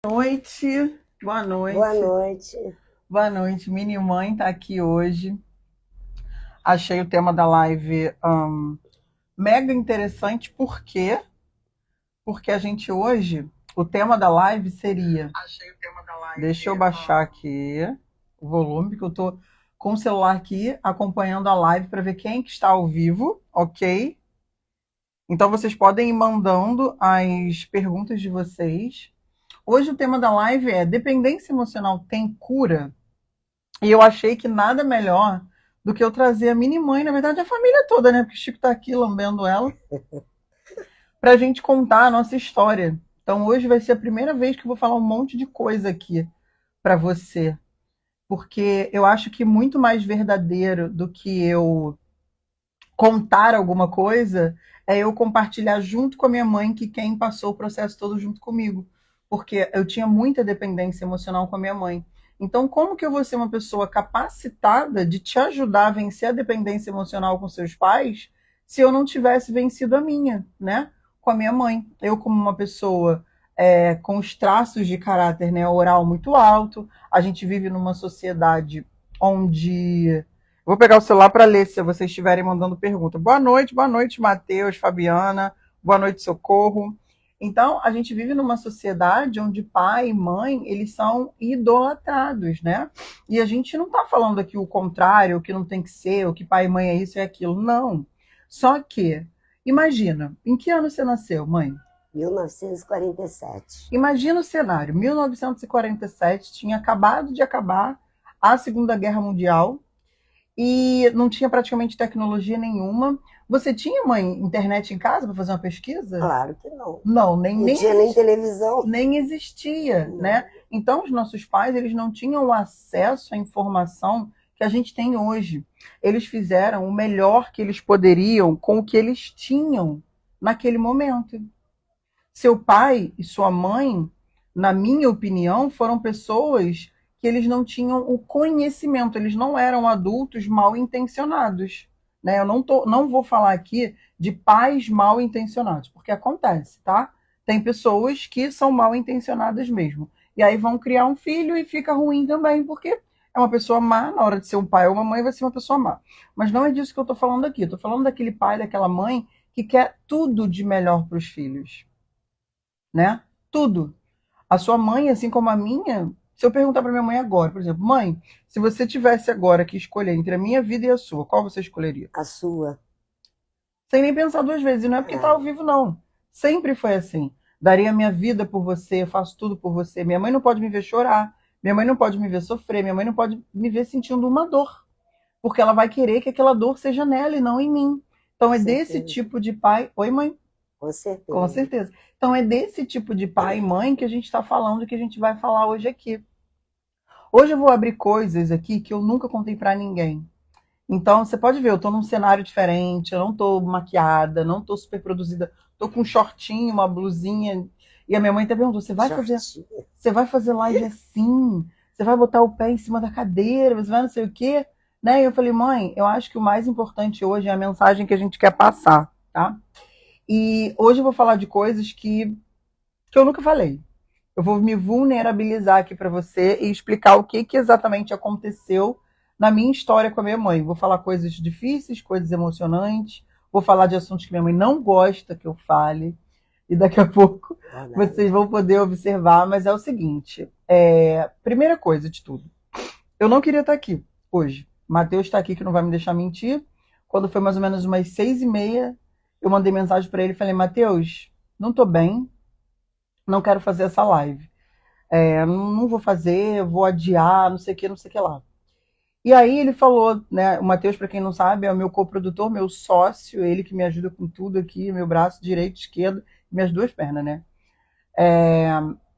Noite, boa Boa noite, noite. boa noite. Mini Mãe tá aqui hoje. Achei o tema da live mega interessante, por quê? Porque a gente hoje, o tema da live seria. Deixa eu baixar aqui o volume, porque eu tô com o celular aqui acompanhando a live para ver quem que está ao vivo, ok? Então vocês podem ir mandando as perguntas de vocês. Hoje o tema da live é: dependência emocional tem cura? E eu achei que nada melhor do que eu trazer a mini mãe, na verdade a família toda, né? Porque o Chico tá aqui lambendo ela, pra gente contar a nossa história. Então hoje vai ser a primeira vez que eu vou falar um monte de coisa aqui pra você, porque eu acho que muito mais verdadeiro do que eu contar alguma coisa é eu compartilhar junto com a minha mãe, que quem passou o processo todo junto comigo, porque eu tinha muita dependência emocional com a minha mãe. Então, como que eu vou ser uma pessoa capacitada de te ajudar a vencer a dependência emocional com seus pais se eu não tivesse vencido a minha, né? Com a minha mãe. Eu, como uma pessoa com os traços de caráter, né, oral muito alto, a gente vive numa sociedade onde vou pegar o celular para ler se vocês estiverem mandando pergunta. Boa noite, Matheus, Fabiana. Boa noite, Socorro. Então, a gente vive numa sociedade onde pai e mãe, eles são idolatrados, né? E a gente não está falando aqui o contrário, o que não tem que ser, o que pai e mãe é isso e aquilo. Não. Só que, imagina, em que ano você nasceu, mãe? 1947. Imagina o cenário. 1947 tinha acabado de acabar a Segunda Guerra Mundial e não tinha praticamente tecnologia nenhuma. Você tinha, mãe, internet em casa para fazer uma pesquisa? Claro que não. Não, nem, Não nem, tinha nem televisão. nem existia, Não. né? Então, os nossos pais, eles não tinham acesso à informação que a gente tem hoje. Eles fizeram o melhor que eles poderiam com o que eles tinham naquele momento. Seu pai e sua mãe, na minha opinião, foram pessoas que eles não tinham o conhecimento, eles não eram adultos mal intencionados. Né? Eu não vou falar aqui de pais mal intencionados, porque acontece, tá? Tem pessoas que são mal intencionadas mesmo. E aí vão criar um filho e fica ruim também, porque é uma pessoa má, na hora de ser um pai ou uma mãe, vai ser uma pessoa má. Mas não é disso que eu estou falando aqui. Estou falando daquele pai, daquela mãe que quer tudo de melhor para os filhos, né? Tudo. A sua mãe, assim como a minha, se eu perguntar para minha mãe agora, por exemplo, mãe, se você tivesse agora que escolher entre a minha vida e a sua, qual você escolheria? A sua. Sem nem pensar duas vezes. E não é porque tá É. ao vivo, não. Sempre foi assim. Daria minha vida por você, eu faço tudo por você. Minha mãe não pode me ver chorar. Minha mãe não pode me ver sofrer. Minha mãe não pode me ver sentindo uma dor. Porque ela vai querer que aquela dor seja nela e não em mim. Então Com é desse certeza. tipo de pai. Oi, mãe. Com Com certeza. certeza. Então é desse tipo de pai e mãe que a gente está falando, que a gente vai falar hoje aqui. Hoje eu vou abrir coisas aqui que eu nunca contei para ninguém. Então você pode ver, eu tô num cenário diferente, eu não tô maquiada, não tô super produzida, tô com um shortinho, uma blusinha. E a minha mãe até perguntou: Shortinho. você vai fazer live assim? Você vai botar o pé em cima da cadeira, você vai não sei o quê? Né? E eu falei: mãe, eu acho que o mais importante hoje é a mensagem que a gente quer passar, tá? E hoje eu vou falar de coisas que eu nunca falei. Eu vou me vulnerabilizar aqui para você e explicar o que exatamente aconteceu na minha história com a minha mãe. Vou falar coisas difíceis, coisas emocionantes, vou falar de assuntos que minha mãe não gosta que eu fale, e daqui a pouco Verdade. vocês vão poder observar, mas é o seguinte: primeira coisa de tudo, eu não queria estar aqui hoje. Matheus está aqui que não vai me deixar mentir. Quando foi mais ou menos umas 6h30, eu mandei mensagem para ele e falei: Matheus, não estou bem, não quero fazer essa live. Não vou fazer, vou adiar, não sei o que, não sei o que lá. E aí ele falou, né? O Matheus, para quem não sabe, é o meu coprodutor, meu sócio, ele que me ajuda com tudo aqui, meu braço direito, esquerdo, minhas duas pernas, né? É,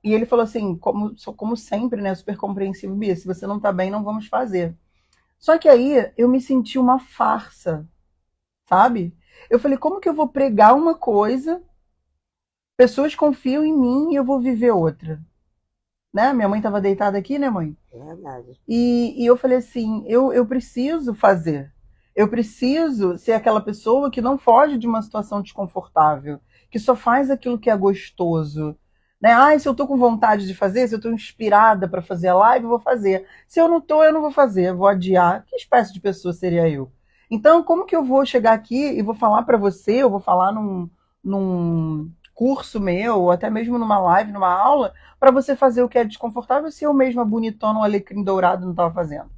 e ele falou assim, como sempre, né? Super compreensivo, Bia, se você não tá bem, não vamos fazer. Só que aí eu me senti uma farsa, sabe? Eu falei, como que eu vou pregar uma coisa, pessoas confiam em mim e eu vou viver outra? Né? Minha mãe estava deitada aqui, né, mãe? Verdade. E eu falei assim: eu preciso fazer. Eu preciso ser aquela pessoa que não foge de uma situação desconfortável, que só faz aquilo que é gostoso. né? Ah, se eu tô com vontade de fazer, se eu tô inspirada para fazer a live, eu vou fazer. Se eu não tô, eu não vou fazer, eu vou adiar. Que espécie de pessoa seria eu? Então, como que eu vou chegar aqui e vou falar para você, eu vou falar num curso meu, ou até mesmo numa live, numa aula, para você fazer o que é desconfortável se eu mesma bonitona, um alecrim dourado não estava fazendo?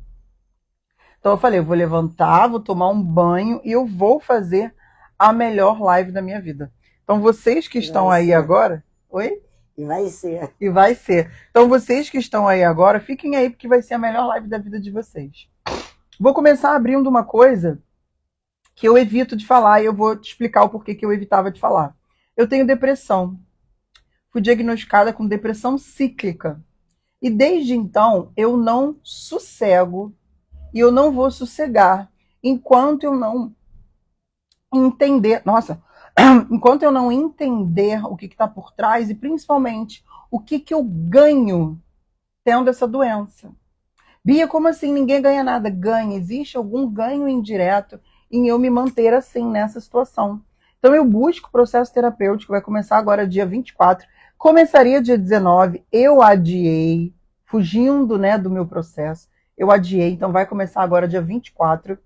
Então eu falei, eu vou levantar, vou tomar um banho e eu vou fazer a melhor live da minha vida. Então vocês que E estão vai aí ser. agora, oi? E vai ser. E vai ser. Então vocês que estão aí agora, fiquem aí porque vai ser a melhor live da vida de vocês. Vou começar abrindo uma coisa que eu evito de falar e eu vou te explicar o porquê que eu evitava de falar. Eu tenho depressão. Fui diagnosticada com depressão cíclica. E desde então eu não sossego e eu não vou sossegar enquanto eu não entender, nossa, enquanto eu não entender o que está por trás e principalmente o que eu ganho tendo essa doença. Bia, como assim? Ninguém ganha nada. Ganha. Existe algum ganho indireto em eu me manter assim, nessa situação. Então eu busco o processo terapêutico, vai começar agora dia 24. Começaria dia 19, eu adiei, fugindo, né, do meu processo. Eu adiei, então vai começar agora dia 24,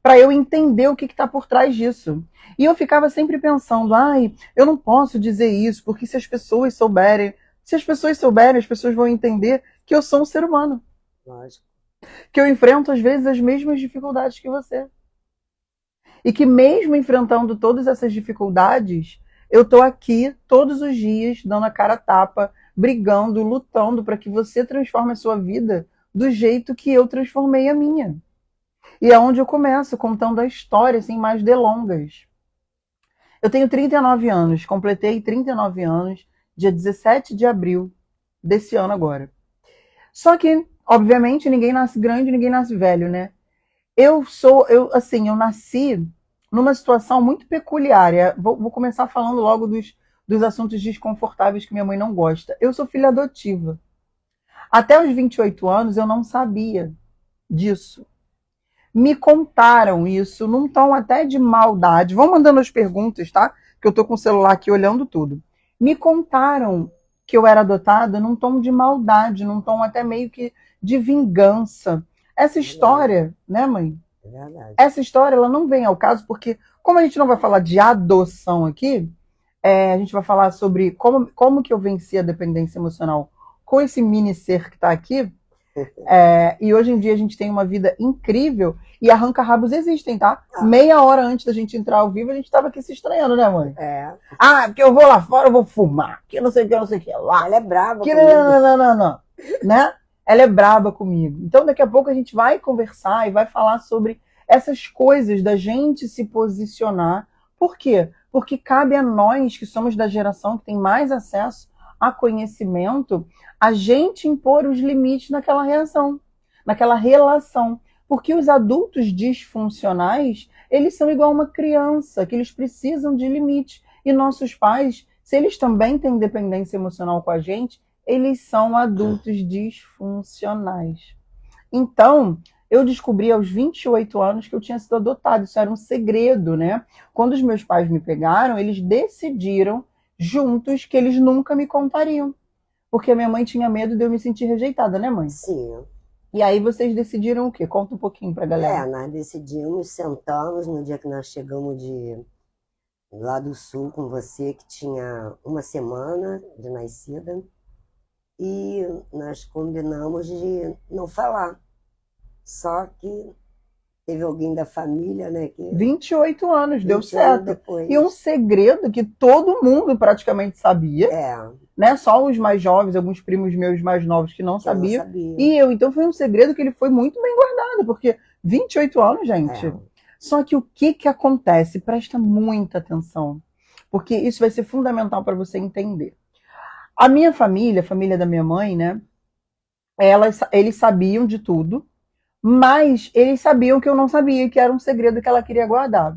para eu entender o que está por trás disso. E eu ficava sempre pensando, ai, eu não posso dizer isso, porque se as pessoas souberem, as pessoas vão entender que eu sou um ser humano, Lógico. que eu enfrento às vezes as mesmas dificuldades que você. E que mesmo enfrentando todas essas dificuldades, eu estou aqui todos os dias, dando a cara a tapa, brigando, lutando para que você transforme a sua vida do jeito que eu transformei a minha. E é onde eu começo, contando a história, sem mais delongas. Eu tenho 39 anos, completei 39 anos, dia 17 de abril desse ano agora. Só que, obviamente, ninguém nasce grande, ninguém nasce velho, né? Eu nasci numa situação muito peculiar. Vou começar falando logo dos assuntos desconfortáveis que minha mãe não gosta. Eu sou filha adotiva. Até os 28 anos eu não sabia disso. Me contaram isso num tom até de maldade. Vão mandando as perguntas, tá? Que eu tô com o celular aqui olhando tudo. Me contaram que eu era adotada num tom de maldade, num tom até meio que de vingança. Essa Verdade. história, né, mãe? É verdade. Essa história ela não vem ao caso porque, como a gente não vai falar de adoção aqui, a gente vai falar sobre como que eu venci a dependência emocional com esse mini ser que está aqui. E hoje em dia a gente tem uma vida incrível e arranca-rabos existem, tá? Ah. Meia hora antes da gente entrar ao vivo, a gente estava aqui se estranhando, né, mãe? É. Ah, porque eu vou lá fora, eu vou fumar, que não sei o que, não sei o que lá. Ela é brava Que comigo. não. Né? Ela é braba comigo. Então daqui a pouco a gente vai conversar e vai falar sobre essas coisas da gente se posicionar. Por quê? Porque cabe a nós que somos da geração que tem mais acesso a conhecimento, a gente impor os limites naquela reação, naquela relação. Porque os adultos disfuncionais, eles são igual uma criança, que eles precisam de limites. E nossos pais, se eles também têm dependência emocional com a gente, eles são adultos disfuncionais. Então, eu descobri aos 28 anos que eu tinha sido adotada. Isso era um segredo, né? Quando os meus pais me pegaram, eles decidiram juntos que eles nunca me contariam. Porque a minha mãe tinha medo de eu me sentir rejeitada, né, mãe? Sim. E aí vocês decidiram o quê? Conta um pouquinho pra galera. Nós decidimos, sentamos no dia que nós chegamos lá do sul com você, que tinha uma semana de nascida, e nós combinamos de não falar. Só que teve alguém da família, né? Que 28 anos, deu 20 anos certo. depois. E um segredo que todo mundo praticamente sabia, né? Só os mais jovens, alguns primos meus mais novos que não que eu não sabiam. sabia. E eu, então foi um segredo que ele foi muito bem guardado, porque 28 anos, gente. Só que o que acontece? Presta muita atenção, porque isso vai ser fundamental para você entender. A minha família, a família da minha mãe, né? Eles sabiam de tudo, mas eles sabiam que eu não sabia, que era um segredo que ela queria guardar.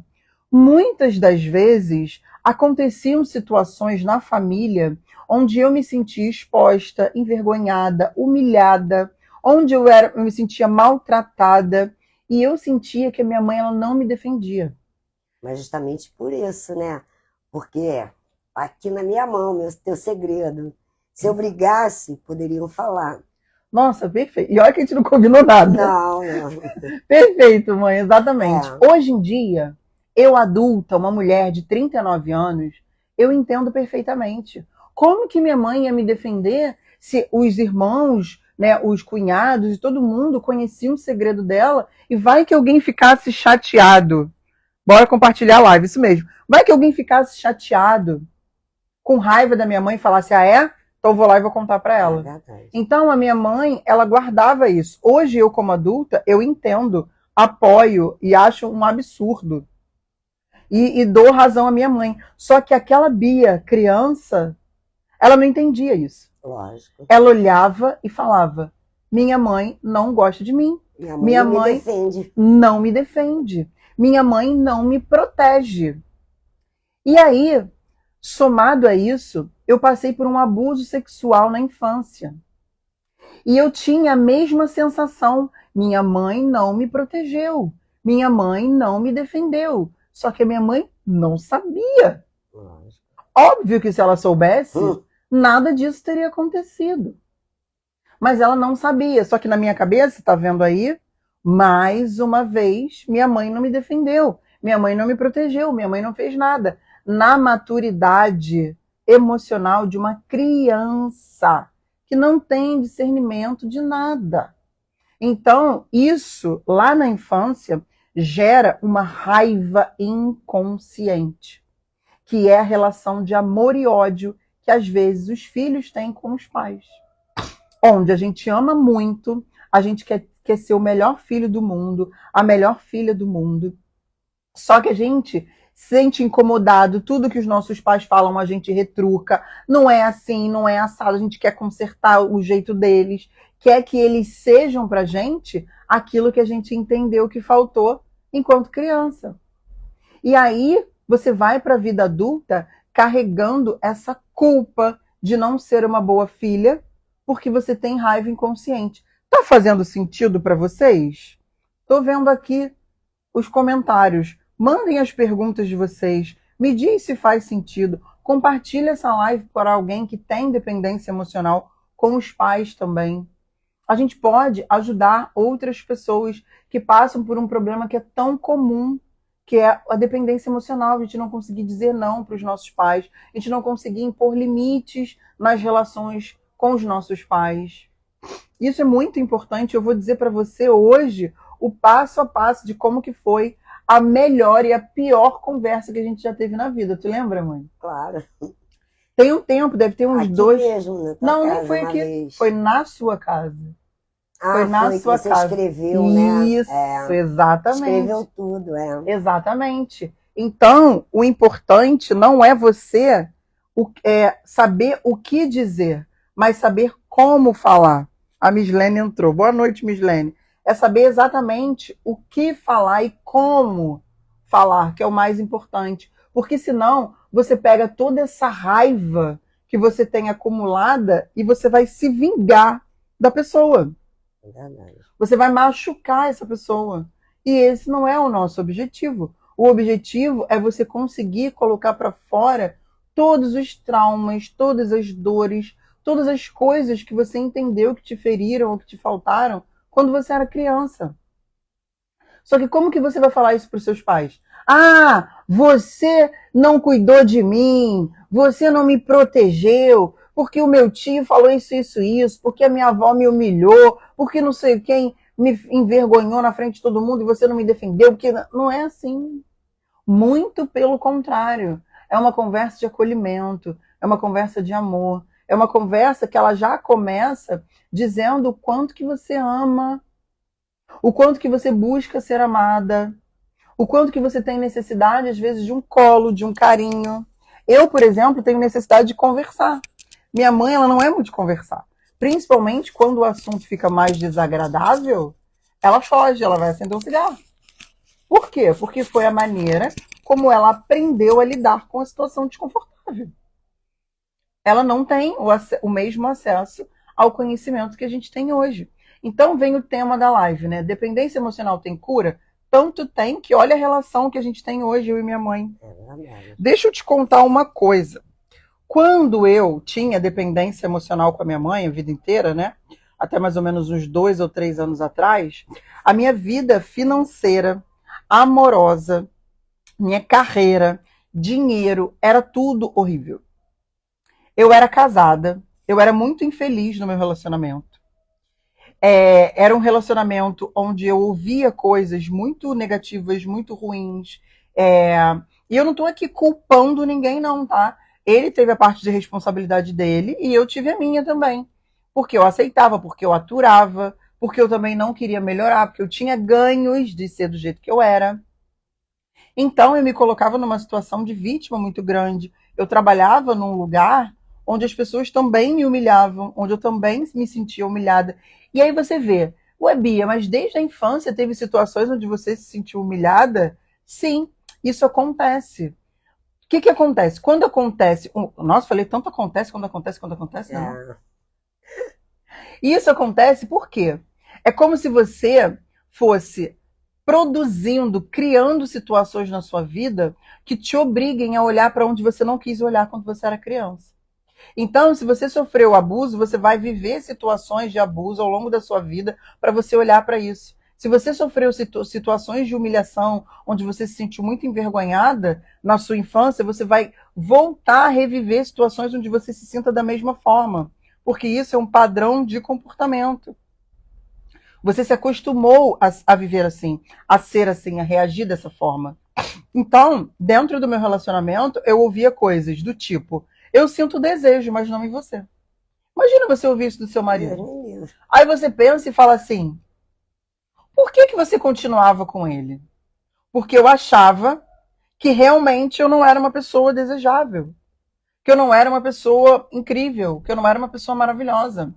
Muitas das vezes aconteciam situações na família onde eu me sentia exposta, envergonhada, humilhada, onde eu me sentia maltratada e eu sentia que a minha mãe ela não me defendia. Mas justamente por isso, né? Porque aqui na minha mão, teu segredo. Se eu brigasse, poderiam falar. Nossa, perfeito. E olha que a gente não combinou nada. Não, não. Perfeito, mãe, exatamente. É, Hoje em dia, eu adulta, uma mulher de 39 anos, eu entendo perfeitamente. Como que minha mãe ia me defender se os irmãos, né, os cunhados e todo mundo conheciam o segredo dela e vai que alguém ficasse chateado. Bora compartilhar a live, isso mesmo. Vai que alguém ficasse chateado, com raiva da minha mãe e falasse, ah é? Então eu vou lá e vou contar para é ela. verdade. Então a minha mãe, ela guardava isso. Hoje eu como adulta, eu entendo, apoio e acho um absurdo. E dou razão à minha mãe. Só que aquela Bia, criança, ela não entendia isso. Lógico. Ela olhava e falava, minha mãe não gosta de mim. Minha mãe Minha não me mãe defende. não me defende. Minha mãe não me protege. E aí, somado a isso, eu passei por um abuso sexual na infância. E eu tinha a mesma sensação. Minha mãe não me protegeu. Minha mãe não me defendeu. Só que a minha mãe não sabia. Lógico. Óbvio que se ela soubesse, Hum, nada disso teria acontecido. Mas ela não sabia. Só que na minha cabeça, tá vendo aí? Mais uma vez, minha mãe não me defendeu. Minha mãe não me protegeu. Minha mãe não fez nada. Na maturidade emocional de uma criança que não tem discernimento de nada. Então, isso lá na infância gera uma raiva inconsciente, que é a relação de amor e ódio que às vezes os filhos têm com os pais. Onde a gente ama muito, a gente quer ser o melhor filho do mundo, a melhor filha do mundo. Só que a gente se sente incomodado, tudo que os nossos pais falam a gente retruca, não é assim, não é assado, a gente quer consertar o jeito deles, quer que eles sejam pra gente aquilo que a gente entendeu que faltou enquanto criança. E aí você vai para a vida adulta carregando essa culpa de não ser uma boa filha, porque você tem raiva inconsciente. Tá fazendo sentido para vocês? Tô vendo aqui os comentários. Mandem as perguntas de vocês. Me diz se faz sentido. Compartilhe essa live para alguém que tem dependência emocional, com os pais também. A gente pode ajudar outras pessoas que passam por um problema que é tão comum, que é a dependência emocional. A gente não conseguir dizer não para os nossos pais, a gente não conseguir impor limites nas relações com os nossos pais. Isso é muito importante. Eu vou dizer para você hoje o passo a passo de como que foi a melhor e a pior conversa que a gente já teve na vida. Tu lembra, mãe? claro. Tem um tempo, deve ter uns Aqui dois. mesmo, na tua Não, nem casa, foi uma aqui. vez. Foi na sua casa. Foi Ah, na foi que sua você casa. escreveu, né? Isso, É, exatamente. escreveu tudo, é. Exatamente. Então, o importante não é você saber o que dizer, mas saber como falar. A Mislene entrou. Boa noite, Mislene. É saber exatamente o que falar e como falar, que é o mais importante. Porque senão você pega toda essa raiva que você tem acumulada e você vai se vingar da pessoa. É verdade. Você vai machucar essa pessoa. E esse não é o nosso objetivo. O objetivo é você conseguir colocar para fora todos os traumas, todas as dores, todas as coisas que você entendeu que te feriram ou que te faltaram quando você era criança. Só que como que você vai falar isso para os seus pais? Ah, você não cuidou de mim, você não me protegeu, porque o meu tio falou isso, porque a minha avó me humilhou, porque não sei quem me envergonhou na frente de todo mundo e você não me defendeu, porque não é assim. Muito pelo contrário. É uma conversa de acolhimento, é uma conversa de amor, é uma conversa que ela já começa dizendo o quanto que você ama, o quanto que você busca ser amada, o quanto que você tem necessidade, às vezes, de um colo, de um carinho. Eu, por exemplo, tenho necessidade de conversar. Minha mãe, ela não é muito de conversar. Principalmente quando o assunto fica mais desagradável, ela foge, ela vai acender um cigarro. Por quê? Porque foi a maneira como ela aprendeu a lidar com a situação desconfortável. Ela não tem o mesmo acesso ao conhecimento que a gente tem hoje. Então vem o tema da live, né? Dependência emocional tem cura? Tanto tem que olha a relação que a gente tem hoje, eu e minha mãe. É verdade. Deixa eu te contar uma coisa. Quando eu tinha dependência emocional com a minha mãe a vida inteira, né? Até mais ou menos uns 2 ou 3 anos atrás, a minha vida financeira, amorosa, minha carreira, dinheiro, era tudo horrível. Eu era casada, eu era muito infeliz no meu relacionamento. Era um relacionamento onde eu ouvia coisas muito negativas, muito ruins. É, e eu não estou aqui culpando ninguém, não, tá? Ele teve a parte de responsabilidade dele e eu tive a minha também. Porque eu aceitava, porque eu aturava, porque eu também não queria melhorar, porque eu tinha ganhos de ser do jeito que eu era. Então eu me colocava numa situação de vítima muito grande. Eu trabalhava num lugar onde as pessoas também me humilhavam, onde eu também me sentia humilhada. E aí você vê, ué, Bia, mas desde a infância teve situações onde você se sentiu humilhada? Sim, isso acontece. O que acontece? Quando acontece. Nossa, falei tanto acontece, quando acontece, né? Não? É, E isso acontece por quê? É como se você fosse produzindo, criando situações na sua vida que te obriguem a olhar para onde você não quis olhar quando você era criança. Então, se você sofreu abuso, você vai viver situações de abuso ao longo da sua vida para você olhar para isso. Se você sofreu situações de humilhação, onde você se sentiu muito envergonhada na sua infância, você vai voltar a reviver situações onde você se sinta da mesma forma. Porque isso é um padrão de comportamento. Você se acostumou a viver assim, a ser assim, a reagir dessa forma. Então, dentro do meu relacionamento, eu ouvia coisas do tipo: eu sinto desejo, mas não em você. Imagina você ouvir isso do seu Deus marido. me livre. Aí você pensa e fala assim: por que você continuava com ele? Porque eu achava que realmente eu não era uma pessoa desejável, que eu não era uma pessoa incrível, que eu não era uma pessoa maravilhosa.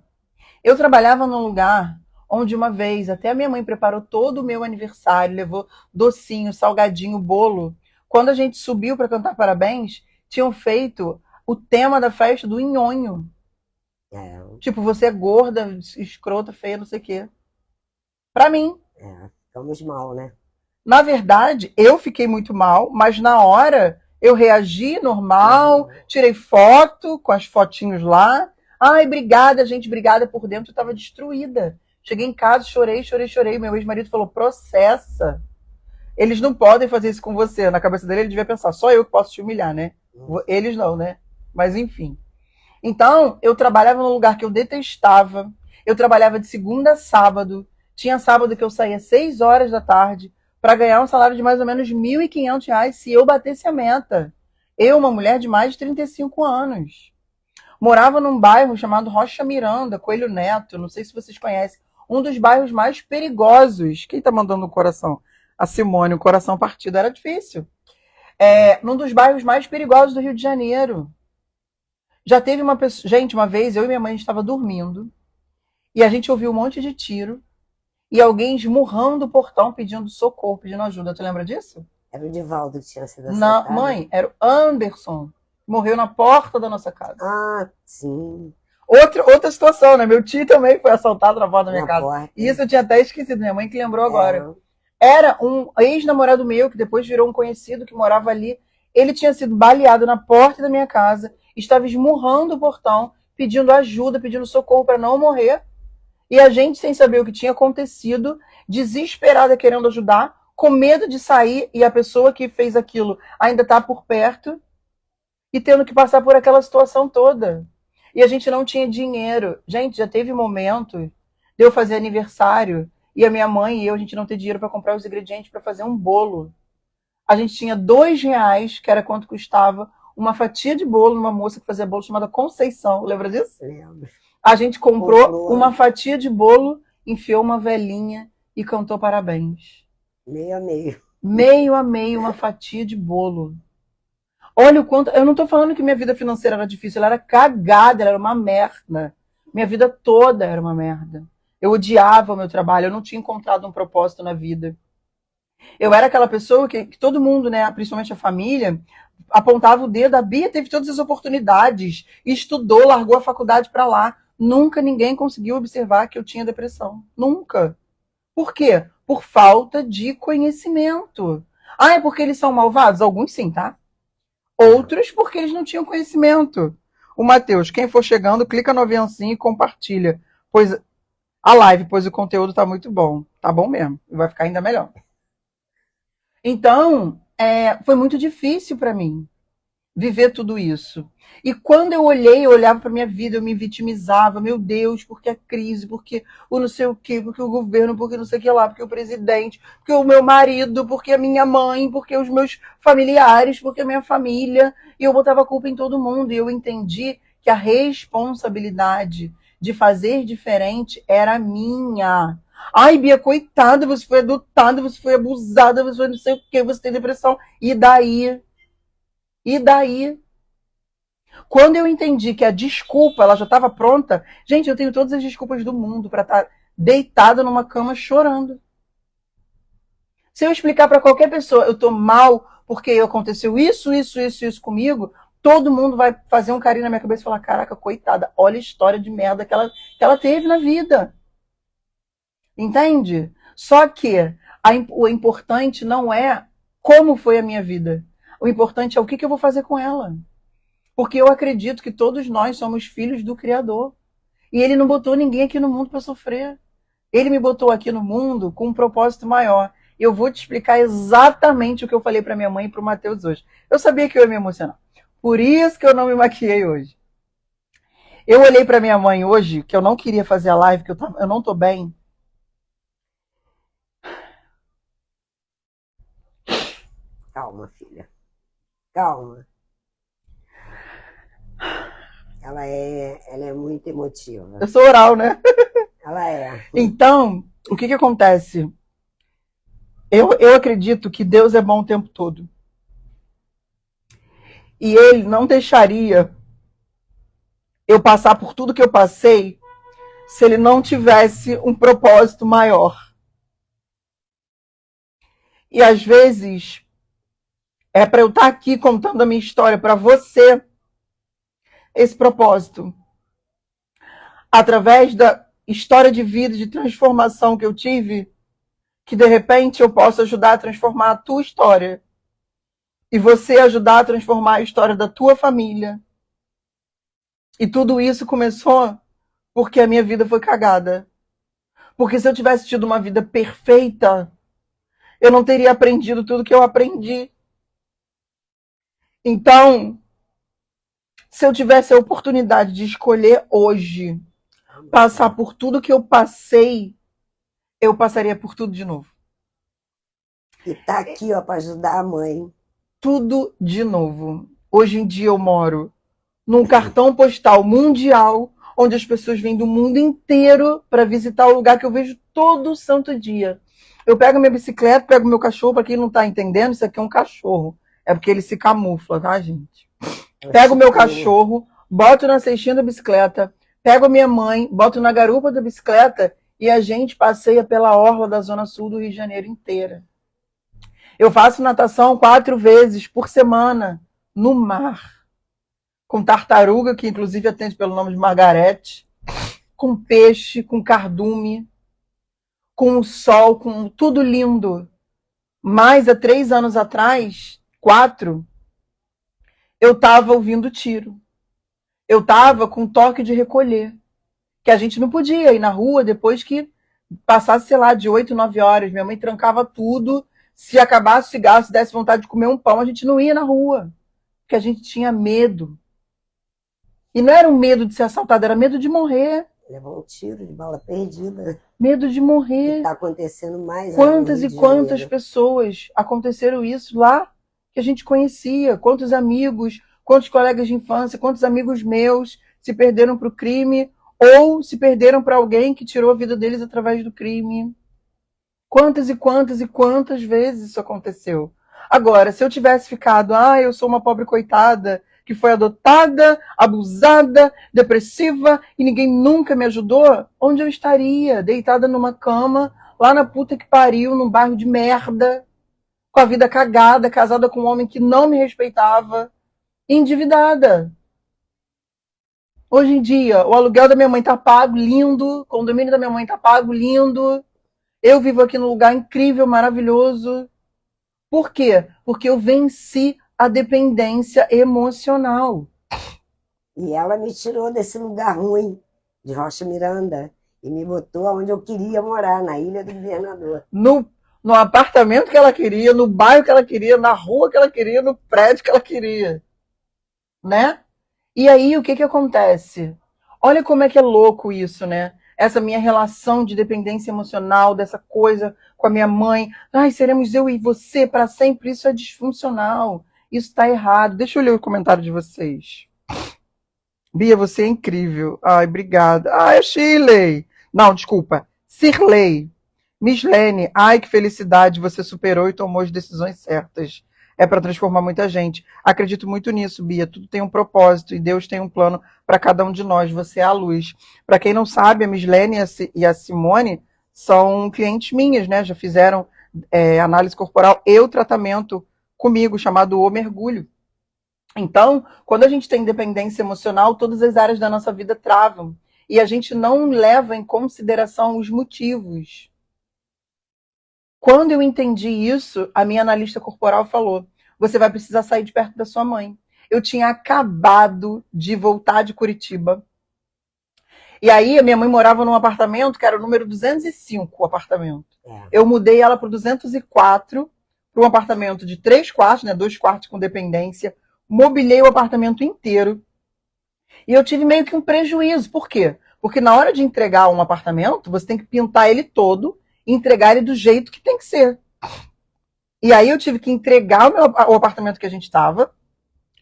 Eu trabalhava num lugar onde uma vez até a minha mãe preparou todo o meu aniversário, levou docinho, salgadinho, bolo. Quando a gente subiu para cantar parabéns, tinham feito o tema da festa do nhonho. É, Tipo, você é gorda, escrota, feia, não sei o quê. Pra mim. ficamos mal, né? Na verdade, eu fiquei muito mal, mas na hora eu reagi normal, Uhum. tirei foto com as fotinhos lá. Ai, obrigada, gente, obrigada. Por dentro eu estava destruída. Cheguei em casa, chorei, chorei, chorei. Meu ex-marido falou: processa. Eles não podem fazer isso com você. Na cabeça dele, ele devia pensar: só eu que posso te humilhar, né? Eles não, né? Mas enfim. Então, eu trabalhava num lugar que eu detestava. Eu trabalhava de segunda a sábado. Tinha sábado que eu saía 6 horas da tarde para ganhar um salário de mais ou menos R$ 1.500 se eu batesse a meta. Eu, uma mulher de mais de 35 anos. Morava num bairro chamado Rocha Miranda, Coelho Neto, não sei se vocês conhecem. Um dos bairros mais perigosos. Quem tá mandando o coração? A Simone, o coração partido. Era difícil. Num dos bairros mais perigosos do Rio de Janeiro. Já teve uma pessoa. Gente, uma vez eu e minha mãe estava dormindo e a gente ouviu um monte de tiro e alguém esmurrando o portão pedindo socorro, pedindo ajuda. Tu lembra disso? Era o Divaldo que tinha sido Na assaltado? mãe, era o Anderson. Morreu na porta da nossa casa. Ah, sim, Outra situação, né? Meu tio também foi assaltado na porta da minha na casa. porta. E isso eu tinha até esquecido, minha mãe que lembrou agora. É, Era um ex-namorado meu, que depois virou um conhecido que morava ali. Ele tinha sido baleado na porta da minha casa, estava esmurrando o portão, pedindo ajuda, pedindo socorro para não morrer. E a gente, sem saber o que tinha acontecido, desesperada querendo ajudar, com medo de sair e a pessoa que fez aquilo ainda está por perto e tendo que passar por aquela situação toda. E a gente não tinha dinheiro. Gente, já teve momento de eu fazer aniversário e a minha mãe e eu, a gente não ter dinheiro para comprar os ingredientes para fazer um bolo. A gente tinha R$ 2, que era quanto custava uma fatia de bolo numa moça que fazia bolo chamada Conceição. Lembra disso? lembro. A gente comprou Comprou uma fatia de bolo, enfiou uma velhinha e cantou parabéns. meio a meio. Meio a meio uma fatia de bolo. Olha o quanto. Eu não tô falando que minha vida financeira era difícil, ela era cagada, ela era uma merda. Minha vida toda era uma merda. Eu odiava o meu trabalho, eu não tinha encontrado um propósito na vida. Eu era aquela pessoa que todo mundo, né, principalmente a família, apontava o dedo. A Bia teve todas as oportunidades, estudou, largou a faculdade para lá. Nunca ninguém conseguiu observar que eu tinha depressão. Nunca. Por quê? Por falta de conhecimento. Ah, é porque eles são malvados? Alguns sim, tá? É, Outros porque eles não tinham conhecimento. O Matheus, quem for chegando, clica no aviãozinho e compartilha. Pois a live, pois o conteúdo tá muito bom. Tá bom mesmo. E vai ficar ainda melhor. Então, foi muito difícil para mim viver tudo isso. E quando eu olhei, eu olhava para minha vida, eu me vitimizava, meu Deus, porque a crise, porque o não sei o quê, porque o governo, porque não sei o que lá, porque o presidente, porque o meu marido, porque a minha mãe, porque os meus familiares, porque a minha família, e eu botava a culpa em todo mundo, e eu entendi que a responsabilidade de fazer diferente era minha. Ai, Bia, coitada, você foi adotada, você foi abusada, você foi não sei o quê, você tem depressão. E daí? E daí? Quando eu entendi que a desculpa ela já estava pronta, gente, eu tenho todas as desculpas do mundo para estar deitada numa cama chorando. Se eu explicar para qualquer pessoa, eu tô mal porque aconteceu isso comigo, todo mundo vai fazer um carinho na minha cabeça e falar: caraca, coitada, olha a história de merda que ela teve na vida. Entende? Só que o importante não é como foi a minha vida. O importante é o que eu vou fazer com ela. Porque eu acredito que todos nós somos filhos do Criador. E ele não botou ninguém aqui no mundo para sofrer. Ele me botou aqui no mundo com um propósito maior. E eu vou te explicar exatamente o que eu falei para minha mãe e para o Matheus hoje. Eu sabia que eu ia me emocionar. Por isso que eu não me maquiei hoje. Eu olhei para minha mãe hoje, que eu não queria fazer a live, que eu não tô bem. Calma, filha. Calma. Ela é muito emotiva. Eu sou oral, né? Ela é. Então, o que acontece? Eu acredito que Deus é bom o tempo todo. E ele não deixaria eu passar por tudo que eu passei se ele não tivesse um propósito maior. E às vezes é para eu estar aqui contando a minha história para você, esse propósito. Através da história de vida, de transformação que eu tive, que de repente eu posso ajudar a transformar a tua história. E você ajudar a transformar a história da tua família. E tudo isso começou porque a minha vida foi cagada. Porque se eu tivesse tido uma vida perfeita, eu não teria aprendido tudo que eu aprendi. Então, se eu tivesse a oportunidade de escolher hoje passar por tudo que eu passei, eu passaria por tudo de novo. E tá aqui, ó, para ajudar a mãe. Tudo de novo. Hoje em dia eu moro num cartão postal mundial, onde as pessoas vêm do mundo inteiro para visitar o lugar que eu vejo todo santo dia. Eu pego minha bicicleta, pego meu cachorro, para quem não tá entendendo, isso aqui é um cachorro. É porque ele se camufla, tá, gente? Pego o meu cachorro, boto na cestinha da bicicleta, pego a minha mãe, boto na garupa da bicicleta e a gente passeia pela orla da Zona Sul do Rio de Janeiro inteira. Eu faço natação 4 vezes por semana no mar. Com tartaruga, que inclusive atende pelo nome de Margarete, com peixe, com cardume, com o sol, com tudo lindo. Mas há 3 anos atrás, 4, eu estava ouvindo tiro. Eu estava com toque de recolher. Que a gente não podia ir na rua depois que passasse, sei lá, de 8, 9 horas. Minha mãe trancava tudo. Se acabasse o cigarro, se desse vontade de comer um pão, a gente não ia na rua. Porque a gente tinha medo. E não era um medo de ser assaltado, era medo de morrer. Levou um tiro de bala perdida. Medo de morrer. E tá acontecendo mais. Quantas e quantas pessoas aconteceram isso lá que a gente conhecia? Quantos amigos, quantos colegas de infância, quantos amigos meus se perderam para o crime ou se perderam para alguém que tirou a vida deles através do crime? Quantas e quantas e quantas vezes isso aconteceu? Agora, se eu tivesse ficado, eu sou uma pobre coitada que foi adotada, abusada, depressiva e ninguém nunca me ajudou, onde eu estaria? Deitada numa cama, lá na puta que pariu, num bairro de merda, com a vida cagada, casada com um homem que não me respeitava, endividada. Hoje em dia, o aluguel da minha mãe tá pago, lindo, o condomínio da minha mãe tá pago, lindo. Eu vivo aqui num lugar incrível, maravilhoso. Por quê? Porque eu venci a dependência emocional. E ela me tirou desse lugar ruim de Rocha Miranda e me botou onde eu queria morar, na Ilha do Governador. No, no apartamento que ela queria, no bairro que ela queria, na rua que ela queria, no prédio que ela queria, né? E aí, o que que acontece? Olha como é que é louco isso, né? Essa minha relação de dependência emocional, dessa coisa com a minha mãe. Ai, seremos eu e você para sempre. Isso é disfuncional. Isso está errado. Deixa eu ler o comentário de vocês. Bia, você é incrível. Ai, obrigada. Ai, é Shirley. Não, desculpa. Cirlei. Mislene, ai que felicidade, você superou e tomou as decisões certas. É para transformar muita gente. Acredito muito nisso, Bia. Tudo tem um propósito e Deus tem um plano para cada um de nós. Você é a luz. Para quem não sabe, a Mislene e a Simone são clientes minhas, né? Já fizeram análise corporal e o tratamento comigo, chamado O Mergulho. Então, quando a gente tem dependência emocional, todas as áreas da nossa vida travam. E a gente não leva em consideração os motivos. Quando eu entendi isso, a minha analista corporal falou: você vai precisar sair de perto da sua mãe. Eu tinha acabado de voltar de Curitiba. E aí, a minha mãe morava num apartamento que era o número 205, o apartamento. Eu mudei ela para o 204, para um apartamento de 3 quartos, né, 2 quartos com dependência. Mobilei o apartamento inteiro. E eu tive meio que um prejuízo. Por quê? Porque na hora de entregar um apartamento, você tem que pintar ele todo e entregar ele do jeito que tem que ser. E aí eu tive que entregar o apartamento que a gente estava,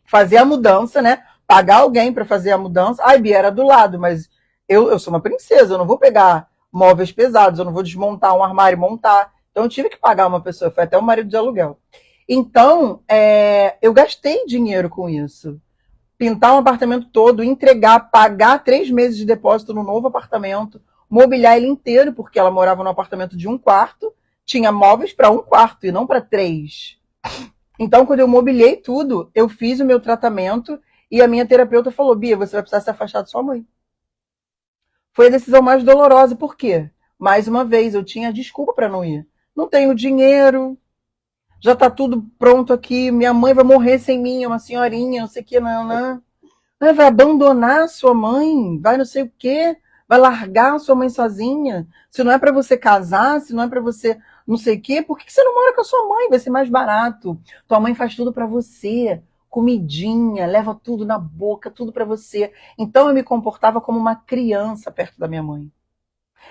fazer a mudança, né? Pagar alguém para fazer a mudança. Ai, Bia, era do lado, mas eu sou uma princesa, eu não vou pegar móveis pesados, eu não vou desmontar um armário e montar. Então eu tive que pagar uma pessoa, foi até o marido de aluguel. Então, eu gastei dinheiro com isso. Pintar um apartamento todo, entregar, pagar 3 meses de depósito no novo apartamento, mobiliar ele inteiro, porque ela morava num apartamento de 1 quarto, tinha móveis para 1 quarto e não para 3. Então, quando eu mobiliei tudo, eu fiz o meu tratamento e a minha terapeuta falou: Bia, você vai precisar se afastar de sua mãe. Foi a decisão mais dolorosa, por quê? Mais uma vez, eu tinha desculpa para não ir. Não tenho dinheiro, já tá tudo pronto aqui, minha mãe vai morrer sem mim, é uma senhorinha, não sei o que, não. Vai abandonar sua mãe, vai não sei o quê, vai largar sua mãe sozinha. Se não é para você casar, se não é para você não sei o quê, por que você não mora com a sua mãe? Vai ser mais barato. Tua mãe faz tudo para você, comidinha, leva tudo na boca, tudo para você. Então eu me comportava como uma criança perto da minha mãe.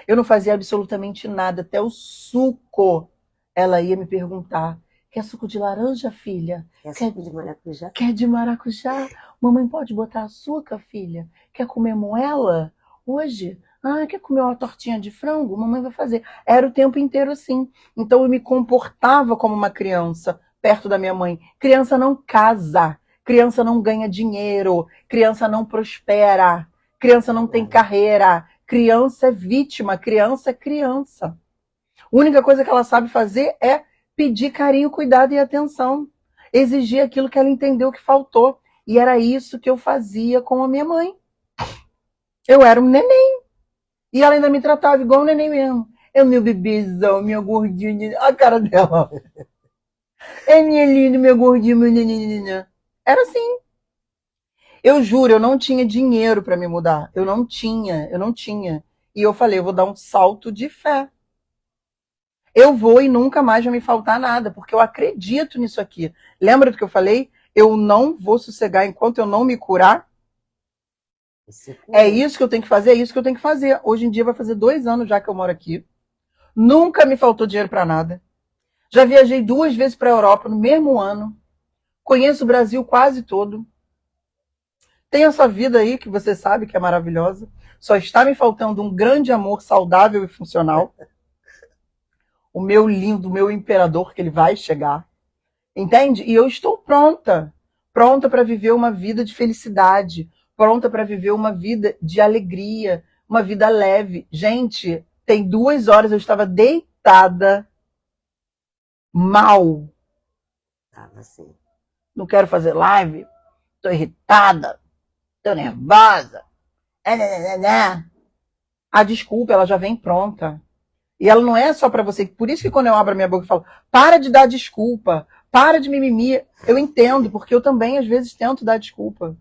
Eu não fazia absolutamente nada, até o suco. Ela ia me perguntar: quer suco de laranja, filha? Quer suco de maracujá? Quer de maracujá? Mamãe pode botar açúcar, filha? Quer comer moela hoje? Ah, quer comer uma tortinha de frango? Mamãe vai fazer. Era o tempo inteiro assim. Então eu me comportava como uma criança perto da minha mãe. Criança não casa, criança não ganha dinheiro, criança não prospera, criança não tem carreira, criança é vítima, criança é criança. A única coisa que ela sabe fazer é pedir carinho, cuidado e atenção. Exigir aquilo que ela entendeu que faltou. E era isso que eu fazia com a minha mãe. Eu era um neném. E ela ainda me tratava igual um neném mesmo. É o meu bebezão, minha gordinha. A cara dela. É minha linda, meu gordinho, meu neném. Era assim. Eu juro, eu não tinha dinheiro para me mudar. Eu não tinha. E eu falei, eu vou dar um salto de fé. Eu vou e nunca mais vai me faltar nada, porque eu acredito nisso aqui. Lembra do que eu falei? Eu não vou sossegar enquanto eu não me curar. É isso que eu tenho que fazer, é isso que eu tenho que fazer. Hoje em dia vai fazer 2 anos já que eu moro aqui. Nunca me faltou dinheiro para nada. Já viajei 2 vezes para a Europa no mesmo ano. Conheço o Brasil quase todo. Tenho essa vida aí que você sabe que é maravilhosa. Só está me faltando um grande amor saudável e funcional. O meu lindo, o meu imperador, que ele vai chegar. Entende? E eu estou pronta. Pronta para viver uma vida de felicidade. Pronta para viver uma vida de alegria. Uma vida leve. Gente, tem 2 horas eu estava deitada. Mal. Tava assim. Não quero fazer live. Tô irritada. Tô nervosa. A desculpa, ela já vem pronta. E ela não é só para você. Por isso que quando eu abro a minha boca e falo, para de dar desculpa, para de mimimi, eu entendo, porque eu também às vezes tento dar desculpa.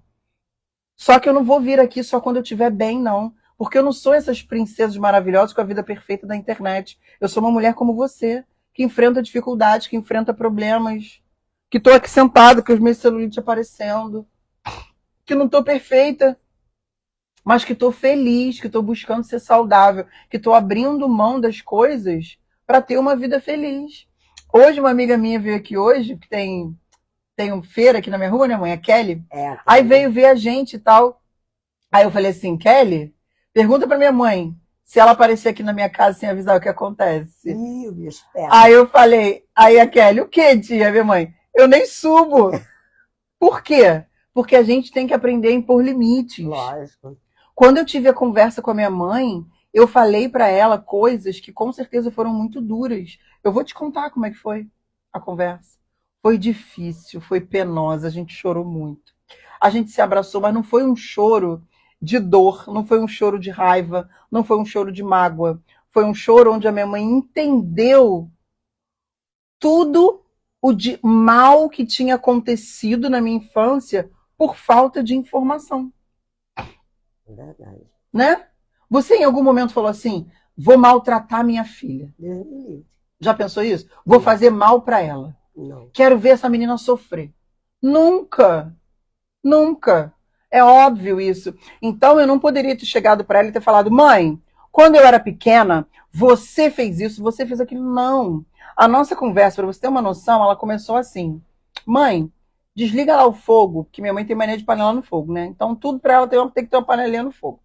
Só que eu não vou vir aqui só quando eu estiver bem, não. Porque eu não sou essas princesas maravilhosas com a vida perfeita da internet. Eu sou uma mulher como você, que enfrenta dificuldades, que enfrenta problemas, que estou aqui sentada com os meus celulites aparecendo, que não estou perfeita, mas que estou feliz, que estou buscando ser saudável, que estou abrindo mão das coisas para ter uma vida feliz. Hoje, uma amiga minha veio aqui hoje, que tem um feira aqui na minha rua, né, mãe? A Kelly. Aí veio ver a gente e tal. Aí eu falei assim, Kelly, pergunta pra minha mãe se ela aparecer aqui na minha casa sem avisar o que acontece. Ih, espera. Aí eu falei, aí a Kelly, o que, tia, minha mãe? Eu nem subo. Por quê? Porque a gente tem que aprender a impor limites. Lógico. Quando eu tive a conversa com a minha mãe, eu falei pra ela coisas que com certeza foram muito duras. Eu vou te contar como é que foi a conversa. Foi difícil, foi penosa, a gente chorou muito. A gente se abraçou, mas não foi um choro de dor, não foi um choro de raiva, não foi um choro de mágoa. Foi um choro onde a minha mãe entendeu tudo o de mal que tinha acontecido na minha infância por falta de informação. Verdade. Né? Você em algum momento falou assim, vou maltratar minha filha. Já pensou isso? Vou fazer mal para ela. Não. Quero ver essa menina sofrer. Nunca. Nunca. É óbvio isso. Então eu não poderia ter chegado para ela e ter falado, mãe, quando eu era pequena, você fez isso, você fez aquilo. Não. A nossa conversa, para você ter uma noção, ela começou assim. Mãe, desliga lá o fogo, porque minha mãe tem mania de panela no fogo, né? Então tudo para ela tem que ter uma panelinha no fogo.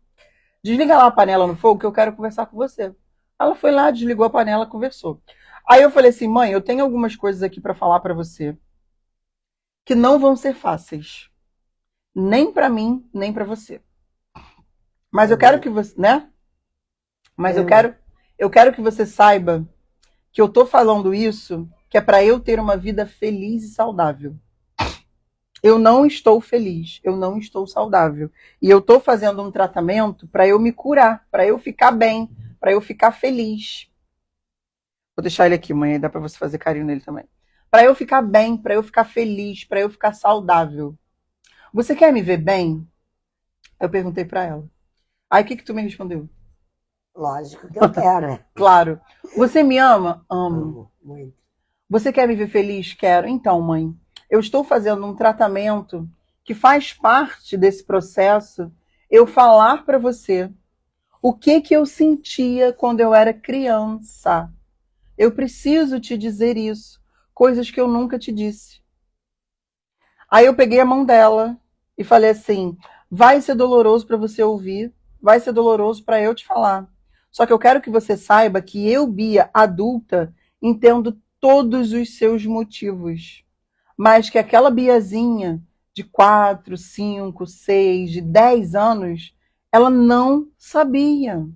Desliga lá a panela no fogo que eu quero conversar com você. Ela foi lá, desligou a panela, conversou. Aí eu falei assim, mãe, eu tenho algumas coisas aqui para falar para você que não vão ser fáceis. Nem para mim, nem para você. Mas eu quero que você, né? Mas eu quero que você saiba que eu tô falando isso, que é para eu ter uma vida feliz e saudável. Eu não estou feliz, eu não estou saudável. E eu tô fazendo um tratamento para eu me curar, para eu ficar bem, para eu ficar feliz. Vou deixar ele aqui, mãe, dá para você fazer carinho nele também. Para eu ficar bem, para eu ficar feliz, para eu ficar saudável. Você quer me ver bem? Eu perguntei para ela. Aí o que tu me respondeu? Lógico que eu quero. Claro. Você me ama? Amo. Amo muito. Você quer me ver feliz? Quero. Então, mãe, eu estou fazendo um tratamento que faz parte desse processo eu falar para você o que eu sentia quando eu era criança. Eu preciso te dizer isso, coisas que eu nunca te disse. Aí eu peguei a mão dela e falei assim, vai ser doloroso para você ouvir, vai ser doloroso para eu te falar. Só que eu quero que você saiba que eu, Bia, adulta, entendo todos os seus motivos. Mas que aquela Biazinha de 4, 5, 6, de 10 anos, ela não sabia.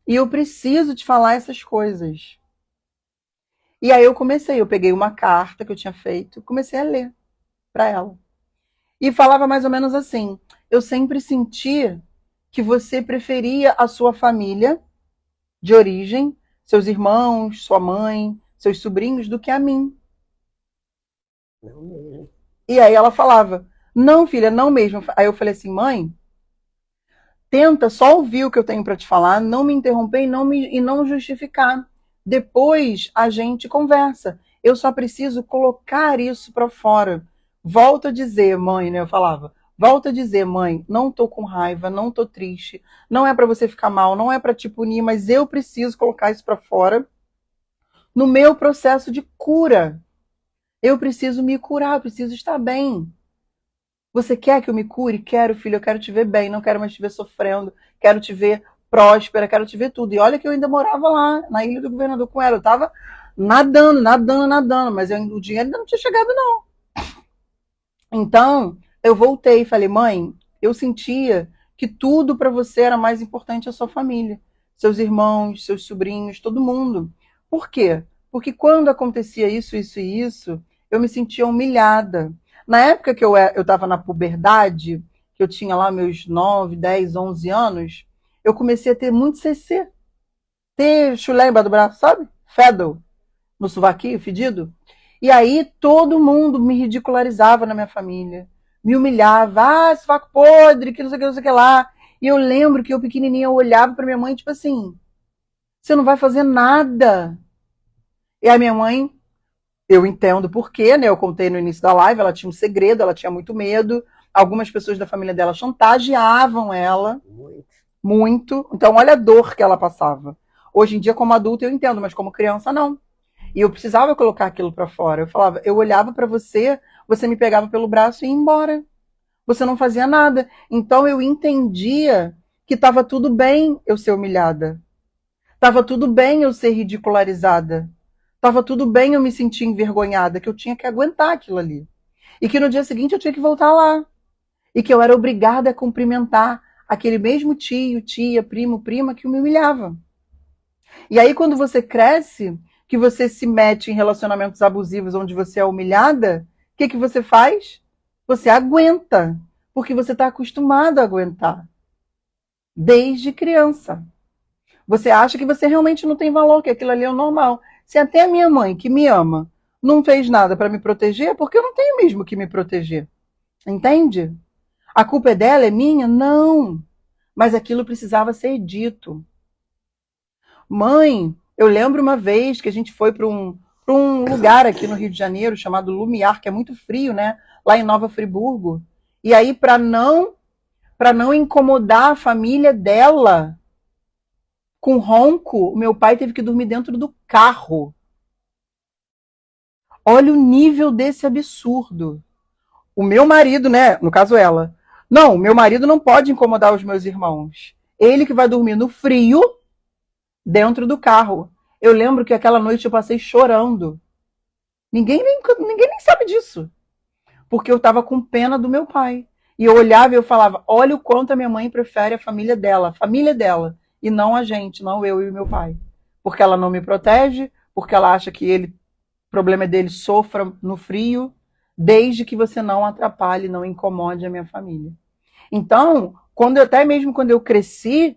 E eu preciso te falar essas coisas. E aí eu peguei uma carta que eu tinha feito, comecei a ler para ela. E falava mais ou menos assim: eu sempre senti que você preferia a sua família de origem, seus irmãos, sua mãe, seus sobrinhos, do que a mim. Não mesmo. E aí ela falava: não, filha, não mesmo. Aí eu falei assim: mãe, tenta só ouvir o que eu tenho para te falar, não me interromper e não justificar. Depois a gente conversa. Eu só preciso colocar isso para fora. Volto a dizer, mãe, né? Eu falava. Volto a dizer, mãe, não tô com raiva, não tô triste, não é para você ficar mal, não é para te punir, mas eu preciso colocar isso para fora no meu processo de cura. Eu preciso me curar, eu preciso estar bem. Você quer que eu me cure? Quero, filho, eu quero te ver bem, não quero mais te ver sofrendo, quero te ver próspera, quero te ver tudo. E olha que eu ainda morava lá, na Ilha do Governador com ela. Eu tava nadando, nadando, nadando, mas o dinheiro ainda não tinha chegado, não. Então, eu voltei e falei, mãe, eu sentia que tudo para você era mais importante a sua família, seus irmãos, seus sobrinhos, todo mundo. Por quê? Porque quando acontecia isso, isso e isso, eu me sentia humilhada. Na época que eu estava na puberdade, que eu tinha lá meus 9, 10, 11 anos, eu comecei a ter muito CC. Ter chulé embaixo do braço, sabe? Fedel, no sovaquinho, fedido. E aí todo mundo me ridicularizava na minha família, me humilhava. Ah, sovaco podre, que não sei o que, não sei o que lá. E eu lembro que eu pequenininha, eu olhava pra minha mãe, tipo assim, você não vai fazer nada. E a minha mãe, eu entendo por quê, né? Eu contei no início da live, ela tinha um segredo, ela tinha muito medo. Algumas pessoas da família dela chantageavam ela Muito. muito. Então, olha a dor que ela passava. Hoje em dia, como adulta, eu entendo, mas como criança, não. E eu precisava colocar aquilo pra fora. Eu falava, eu olhava pra você, você me pegava pelo braço e ia embora. Você não fazia nada. Então eu entendia que estava tudo bem eu ser humilhada. Estava tudo bem eu ser ridicularizada. Estava tudo bem eu me sentir envergonhada, que eu tinha que aguentar aquilo ali. E que no dia seguinte eu tinha que voltar lá. E que eu era obrigada a cumprimentar aquele mesmo tio, tia, primo, prima que me humilhava. E aí, quando você cresce, que você se mete em relacionamentos abusivos onde você é humilhada, o que, que você faz? Você aguenta, porque você está acostumado a aguentar, desde criança. Você acha que você realmente não tem valor, que aquilo ali é o normal. Se até a minha mãe, que me ama, não fez nada para me proteger, é porque eu não tenho mesmo que me proteger. Entende? A culpa é dela, é minha? Não. Mas aquilo precisava ser dito. Mãe, eu lembro uma vez que a gente foi para um lugar aqui no Rio de Janeiro chamado Lumiar, que é muito frio, né? Lá em Nova Friburgo. E aí, para não incomodar a família dela com ronco, o meu pai teve que dormir dentro do carro. Olha o nível desse absurdo. O meu marido, né? No caso ela. Não, o meu marido não pode incomodar os meus irmãos. Ele que vai dormir no frio dentro do carro. Eu lembro que aquela noite eu passei chorando. Ninguém nem sabe disso. Porque eu estava com pena do meu pai. E eu olhava e eu falava: olha o quanto a minha mãe prefere a família dela, e não a gente, não eu e o meu pai. Porque ela não me protege, porque ela acha que ele, o problema é dele, sofra no frio, desde que você não atrapalhe, não incomode a minha família. Então, até mesmo quando eu cresci,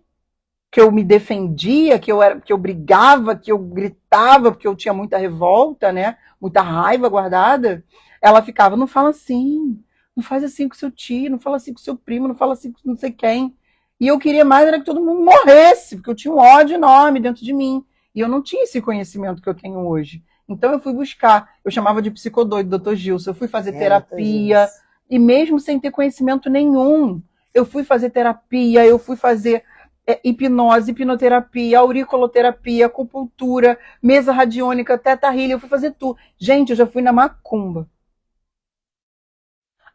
que eu me defendia, que eu brigava, que eu gritava, porque eu tinha muita revolta, né? Muita raiva guardada, ela ficava, não fala assim, não faz assim com seu tio, não fala assim com seu primo, não fala assim com não sei quem. E eu queria mais era que todo mundo morresse, porque eu tinha um ódio enorme dentro de mim. E eu não tinha esse conhecimento que eu tenho hoje. Então eu fui buscar, eu chamava de psicodoido, doutor Gilson, eu fui fazer Doutor terapia, Gilson. e mesmo sem ter conhecimento nenhum, eu fui fazer terapia, eu fui fazer hipnose, hipnoterapia, auriculoterapia, acupuntura, mesa radiônica, teta healing, eu fui fazer tudo. Gente, eu já fui na macumba,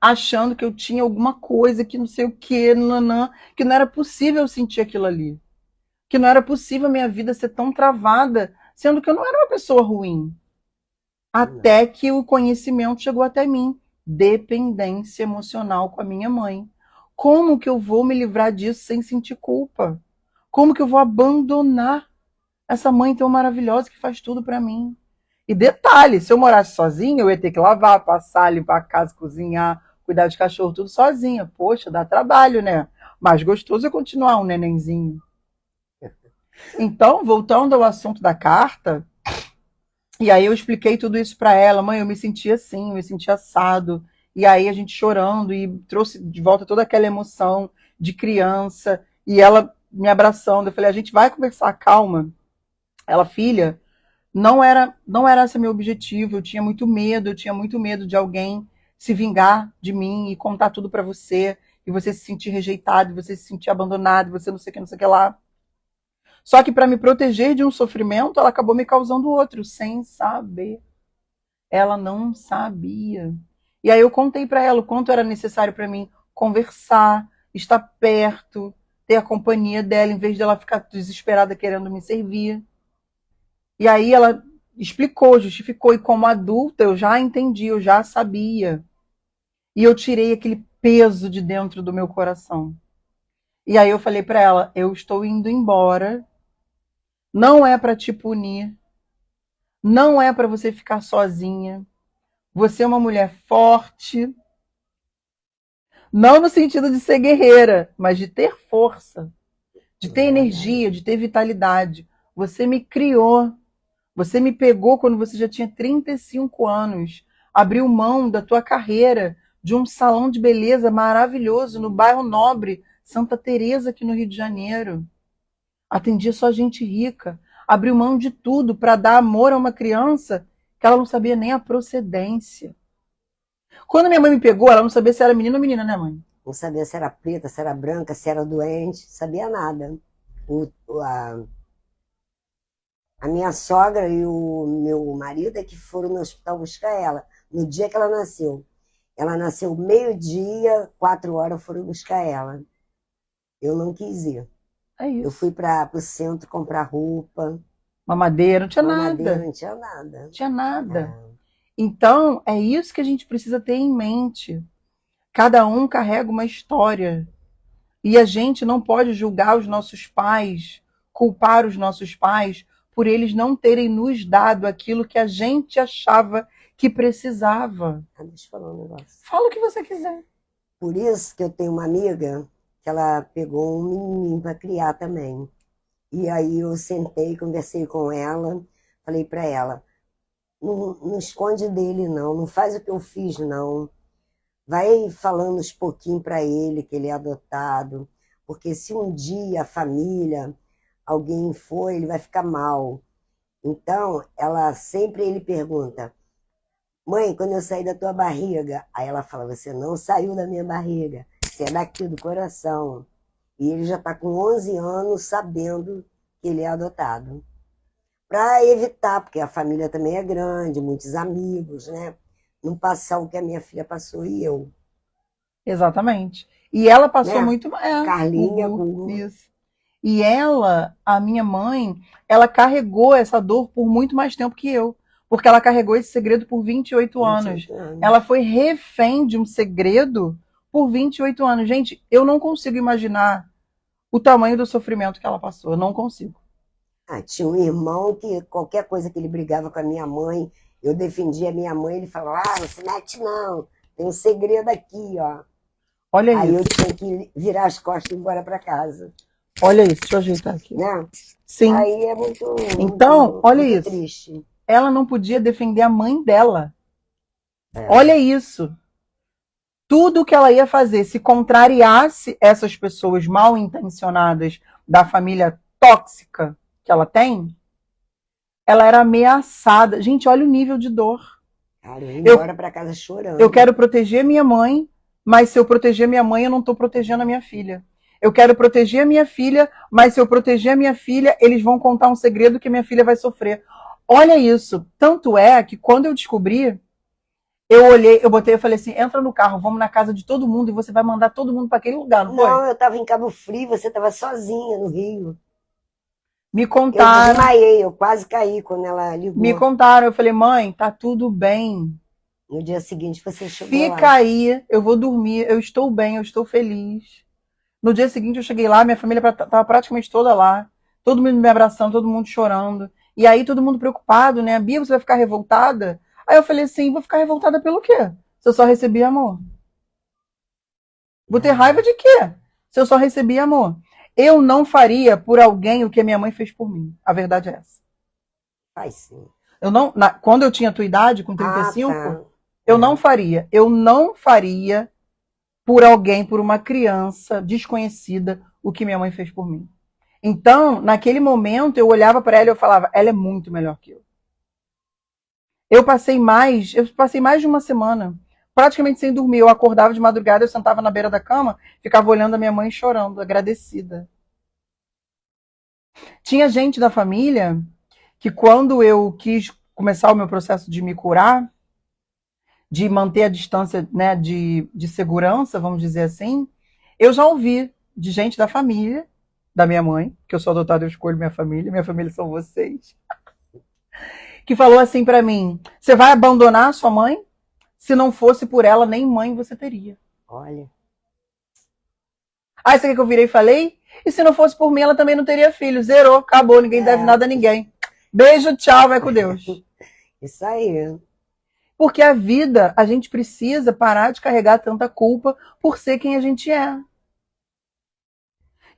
achando que eu tinha alguma coisa que não sei o que, nanã, que não era possível eu sentir aquilo ali. Que não era possível a minha vida ser tão travada, sendo que eu não era uma pessoa ruim. Não. Até que o conhecimento chegou até mim. Dependência emocional com a minha mãe. Como que eu vou me livrar disso sem sentir culpa? Como que eu vou abandonar essa mãe tão maravilhosa que faz tudo pra mim? E detalhe, se eu morasse sozinha, eu ia ter que lavar, passar, limpar a casa, cozinhar, cuidar de cachorro, tudo sozinha. Poxa, dá trabalho, né? Mais gostoso é continuar um nenenzinho. Então, voltando ao assunto da carta, e aí eu expliquei tudo isso pra ela. Mãe, eu me senti assim, eu me senti assado. E aí a gente chorando e trouxe de volta toda aquela emoção de criança. E ela me abraçando. Eu falei, a gente vai conversar, calma. Ela, filha, não era esse meu objetivo. Eu tinha muito medo de alguém se vingar de mim e contar tudo pra você. E você se sentir rejeitado, e você se sentir abandonado, e você não sei o que, não sei o que lá. Só que para me proteger de um sofrimento, ela acabou me causando outro, sem saber. Ela não sabia. E aí eu contei para ela o quanto era necessário para mim conversar, estar perto, ter a companhia dela, em vez dela ficar desesperada querendo me servir. E aí ela explicou, justificou, e como adulta eu já entendi, eu já sabia. E eu tirei aquele peso de dentro do meu coração. E aí eu falei para ela, eu estou indo embora, não é para te punir, não é para você ficar sozinha. Você é uma mulher forte, não no sentido de ser guerreira, mas de ter força, de ter É verdade. energia, de ter vitalidade. Você me criou, você me pegou quando você já tinha 35 anos, abriu mão da tua carreira, de um salão de beleza maravilhoso no bairro Nobre, Santa Teresa, aqui no Rio de Janeiro. Atendia só gente rica. Abriu mão de tudo para dar amor a uma criança que ela não sabia nem a procedência. Quando minha mãe me pegou, ela não sabia se era menino ou menina, né, mãe? Não sabia se era preta, se era branca, se era doente, sabia nada. O, a minha sogra e o meu marido é que foram no hospital buscar ela, no dia que ela nasceu. Ela nasceu meio-dia, 4 horas foram buscar ela. Eu não quis ir. É Eu isso. fui para o centro comprar roupa, Mamadeira, não tinha mamadeira, nada. não tinha nada. Não tinha nada. Ah, Então, é isso que a gente precisa ter em mente. Cada um carrega uma história. E a gente não pode julgar os nossos pais, culpar os nossos pais por eles não terem nos dado aquilo que a gente achava que precisava. deixa eu falar um negócio. Fala o que você quiser. Por isso que eu tenho uma amiga que ela pegou um menininho para criar também. E aí eu sentei, conversei com ela, falei para ela, não esconde dele não, não faz o que eu fiz não. Vai falando uns pouquinho para ele que ele é adotado, porque se um dia a família, alguém for, ele vai ficar mal. Então, ele pergunta, mãe, quando eu saí da tua barriga, aí ela fala, você não saiu da minha barriga, você é daqui do coração. E ele já está com 11 anos sabendo que ele é adotado. Para evitar, porque a família também é grande, muitos amigos, né? Não passar o que a minha filha passou e eu. Exatamente. E ela passou Né? muito. Carlinha, Gugu, Gugu. isso. E ela, a minha mãe, ela carregou essa dor por muito mais tempo que eu. Porque ela carregou esse segredo por 28 anos. 28 anos. Ela foi refém de um segredo por 28 anos. Gente, eu não consigo imaginar o tamanho do sofrimento que ela passou. Eu não consigo. Tinha um irmão que qualquer coisa que ele brigava com a minha mãe, eu defendia a minha mãe, ele falava, não se mete não, tem um segredo aqui, ó. Olha Aí isso. eu tinha que virar as costas e ir embora para casa. Olha isso, deixa eu ajeitar aqui. Né? Sim. Aí é muito, então, olha muito isso. Triste. Ela não podia defender a mãe dela. Olha isso. Tudo que ela ia fazer, se contrariasse essas pessoas mal intencionadas da família tóxica que ela tem, ela era ameaçada. Gente, olha o nível de dor. Cara, eu ia embora para casa chorando. Eu quero proteger minha mãe, mas se eu proteger minha mãe, eu não estou protegendo a minha filha. Eu quero proteger a minha filha, mas se eu proteger a minha filha, eles vão contar um segredo que minha filha vai sofrer. Olha isso. Tanto é que quando eu descobri, eu olhei, eu falei assim, entra no carro, vamos na casa de todo mundo e você vai mandar todo mundo para aquele lugar, não foi? Não, eu estava em Cabo Frio, você estava sozinha no Rio. Me contaram. Eu desmaiei, eu quase caí quando ela ligou. Me contaram, eu falei, mãe, tá tudo bem. No dia seguinte você chegou Fica lá. aí, eu vou dormir, eu estou bem, eu estou feliz. No dia seguinte eu cheguei lá, minha família estava praticamente toda lá. Todo mundo me abraçando, todo mundo chorando. E aí todo mundo preocupado, né? Bia, você vai ficar revoltada? Aí eu falei assim, vou ficar revoltada pelo quê? Se eu só recebi amor. Vou ter raiva de quê? Se eu só recebi amor. Eu não faria por alguém o que a minha mãe fez por mim. A verdade é essa. Faz sim. Eu não, quando eu tinha a tua idade, com 35, tá. eu não faria. Eu não faria por alguém, por uma criança desconhecida, o que minha mãe fez por mim. Então, naquele momento, eu olhava para ela e eu falava, ela é muito melhor que eu. Eu passei mais de uma semana praticamente sem dormir. Eu acordava de madrugada, eu sentava na beira da cama, ficava olhando a minha mãe chorando, agradecida. Tinha gente da família que quando eu quis começar o meu processo de me curar, de manter a distância, né, de segurança, vamos dizer assim, eu já ouvi de gente da família, da minha mãe, que eu sou adotada, eu escolho minha família são vocês, que falou assim para mim, você vai abandonar a sua mãe? Se não fosse por ela, nem mãe você teria. Olha. Aí sabe o que eu virei e falei? E se não fosse por mim, ela também não teria filho. Zerou, acabou, ninguém deve nada a ninguém. Beijo, tchau, vai com Deus. Isso aí. Porque a vida, a gente precisa parar de carregar tanta culpa por ser quem a gente é.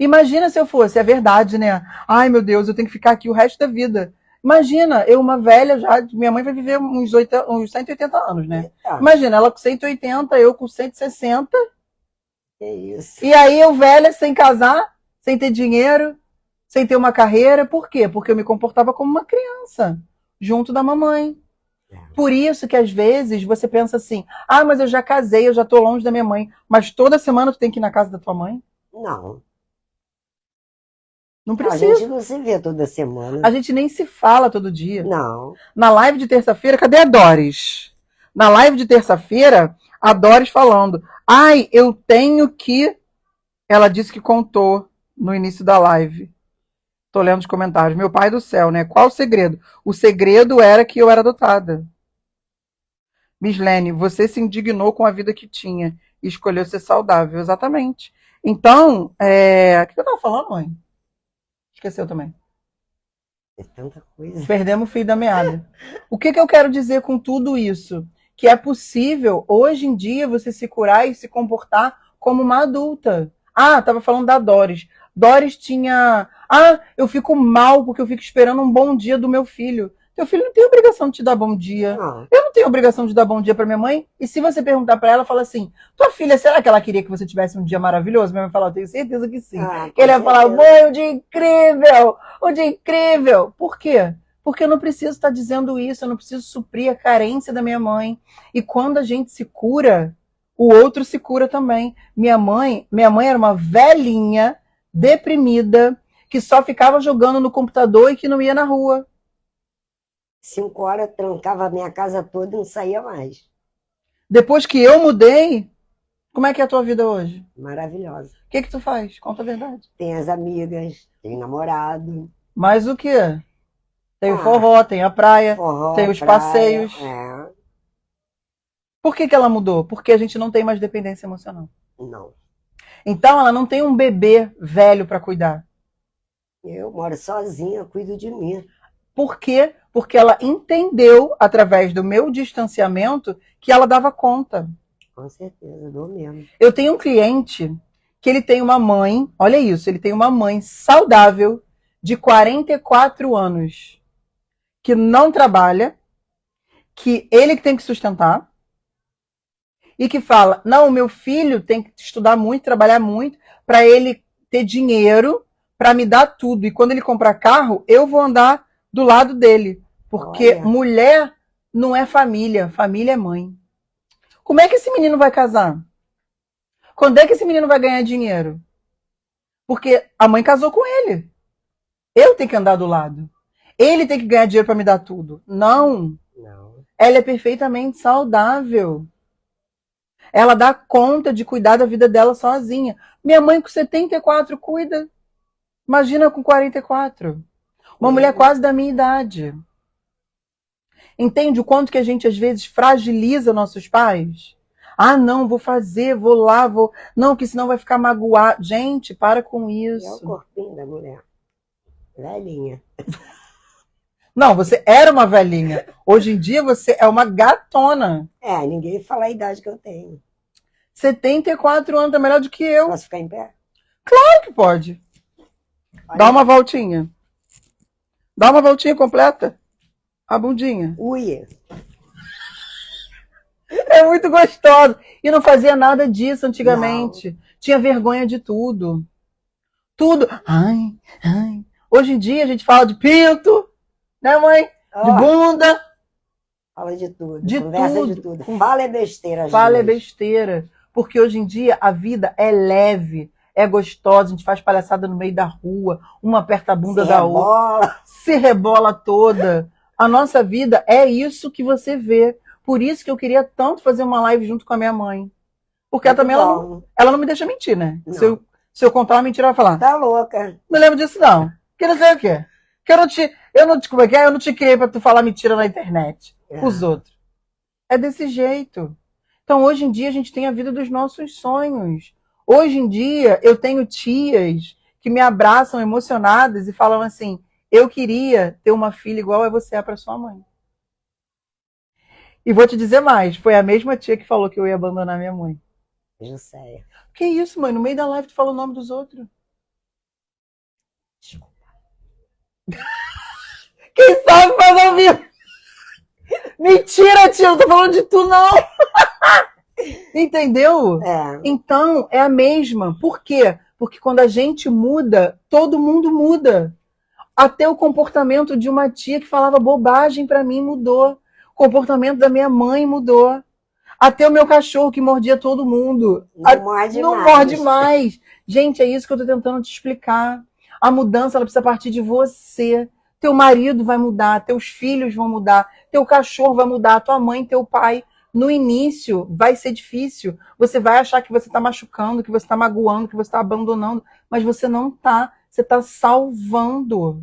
Imagina se eu fosse, é verdade, né? Ai, meu Deus, eu tenho que ficar aqui o resto da vida. Imagina, eu uma velha já, minha mãe vai viver uns 180 anos, né? Eita, Imagina, ela com 180, eu com 160, que isso. e aí eu velha, sem casar, sem ter dinheiro, sem ter uma carreira. Por quê? Porque eu me comportava como uma criança, junto da mamãe. É. Por isso que às vezes você pensa assim, ah, mas eu já casei, eu já tô longe da minha mãe, mas toda semana tu tem que ir na casa da tua mãe? Não, Não a gente precisa. não se vê toda A semana. gente nem se fala todo dia. Não. Na live de terça-feira, cadê a Doris? Na live de terça-feira, a Doris falando, ai, eu tenho que... Ela disse que contou no início da live. Tô lendo os comentários. Meu pai do céu, né? Qual o segredo? O segredo era que eu era adotada. Mislene, você se indignou com a vida que tinha e escolheu ser saudável. Exatamente. Então, o que eu tava falando, mãe? Esqueceu também. É tanta coisa. Perdemos o fio da meada. O que eu quero dizer com tudo isso? Que é possível, hoje em dia, você se curar e se comportar como uma adulta. Ah, tava falando da Doris. Doris tinha... Ah, eu fico mal porque eu fico esperando um bom dia do meu filho. Teu filho não tem obrigação de te dar bom dia. Não, Eu não tenho obrigação de dar bom dia para minha mãe. E se você perguntar para ela, fala assim: tua filha, será que ela queria que você tivesse um dia maravilhoso? Minha mãe vai falar: eu tenho certeza que sim. ah, Que ele com vai falar: certeza. mãe, um dia incrível! Um dia incrível! Por quê? Porque eu não preciso estar dizendo isso, eu não preciso suprir a carência da minha mãe. E quando a gente se cura, o outro se cura também. Minha mãe era uma velhinha, deprimida, que só ficava jogando no computador e que não ia na rua. 5 horas trancava a minha casa toda e não saía mais. Depois que eu mudei, como é que é a tua vida hoje? Maravilhosa. O que tu faz? Conta a verdade. Tem as amigas, tem namorado. Mas o quê? Tem o Ah, forró, tem a praia, tem forró, os praia. passeios. É, Por que ela mudou? Porque a gente não tem mais dependência emocional. não. Então ela não tem um bebê velho para cuidar. Eu moro sozinha, cuido de mim. Por quê? Porque ela entendeu, através do meu distanciamento, que ela dava conta. Com certeza, dou mesmo. Eu tenho um cliente que ele tem uma mãe, olha isso, ele tem uma mãe saudável de 44 anos, que não trabalha, que ele que tem que sustentar, e que fala: não, o meu filho tem que estudar muito, trabalhar muito, para ele ter dinheiro para me dar tudo. E quando ele comprar carro, eu vou andar do lado dele. Porque Olha, mulher não é família, família é mãe. Como é que esse menino vai casar? Quando é que esse menino vai ganhar dinheiro? Porque a mãe casou com ele. Eu tenho que andar do lado. Ele tem que ganhar dinheiro para me dar tudo. Não. não. Ela é perfeitamente saudável. Ela dá conta de cuidar da vida dela sozinha. Minha mãe com 74 cuida. Imagina com 44. Uma mulher Cuido. quase da minha idade. Entende o quanto que a gente às vezes fragiliza nossos pais? Ah, não, vou fazer, vou lá, vou. Não, que senão vai ficar magoado. Gente, para com E é o isso. corpinho da mulher. Velhinha. Não, você era uma velhinha. Hoje em dia você é uma gatona. É, ninguém fala a idade que eu tenho. 74 anos é melhor do que eu. Posso ficar em pé? Claro que pode. Dá Olha, uma voltinha. Dá uma voltinha completa. A bundinha. ui. É muito gostoso. E não fazia nada disso Não. antigamente. Tinha vergonha de tudo. Tudo. Ai, ai. Hoje em dia a gente fala de pinto, né, mãe? De Ó, bunda, fala de tudo, de conversa de tudo. tudo. Fala é besteira às Fala é vezes. besteira. Porque hoje em dia a vida é leve, é gostosa. A gente faz palhaçada no meio da rua, uma aperta a bunda Se da outra, rebola. se rebola toda. A nossa vida é isso que você vê. Por isso que eu queria tanto fazer uma live junto com a minha mãe. Porque ela Muito também bom. ela não me deixa mentir, né? Não. Se eu contar uma mentira, ela vai falar: Tá louca. não lembro disso, não. Que não sei o quê. Que como é que é? Eu não te criei pra tu falar mentira na internet. Os É. outros. É desse jeito. Então, hoje em dia, a gente tem a vida dos nossos sonhos. Hoje em dia, eu tenho tias que me abraçam emocionadas e falam assim: eu queria ter uma filha igual a você é para sua mãe. E vou te dizer mais: foi a mesma tia que falou que eu ia abandonar minha mãe. Eu sei. Que isso, mãe? No meio da live tu fala o nome dos outros. Desculpa. Quem sabe Mentira, tia, eu não tô falando de tu, não. Entendeu? É, Então, é a mesma. Por quê? Porque quando a gente muda, todo mundo muda. Até o comportamento de uma tia que falava bobagem pra mim mudou. O comportamento da minha mãe mudou. Até o meu cachorro que mordia todo mundo. não morde Não morde mais. mais. Gente, é isso que eu tô tentando te explicar. A mudança, ela precisa partir de você. Teu marido vai mudar, teus filhos vão mudar, teu cachorro vai mudar, tua mãe, teu pai. No início vai ser difícil. Você vai achar que você está machucando, que você está magoando, que você está abandonando, mas você não está. Você está salvando.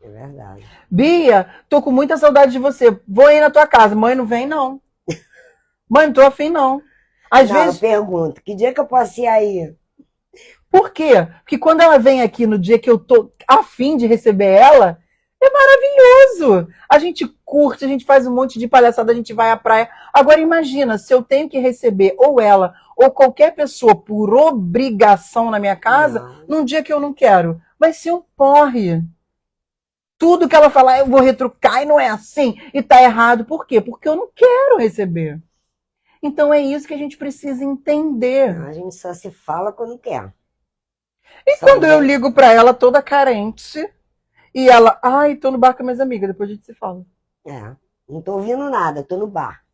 É verdade. Bia, tô com muita saudade de você. Vou ir na tua casa. Mãe, não vem, não. Mãe, não tô afim, não. Às Não, eu vezes, pergunto, que dia que eu posso ir aí? por quê? Porque quando ela vem aqui no dia que eu tô afim de receber ela, é maravilhoso. A gente curte, a gente faz um monte de palhaçada, a gente vai à praia. Agora imagina, se eu tenho que receber ou ela ou qualquer pessoa por obrigação na minha casa, Não, num dia que eu não quero, vai ser um porre. Tudo que ela falar, eu vou retrucar e não é assim, e tá errado. Por quê? Porque eu não quero receber. Então é isso que a gente precisa entender. a gente só se fala quando quer. E Só quando eu vou. ligo pra ela toda carente, e ela, ai, tô no bar com minhas amigas, depois a gente se fala. É, não tô ouvindo nada, tô no bar.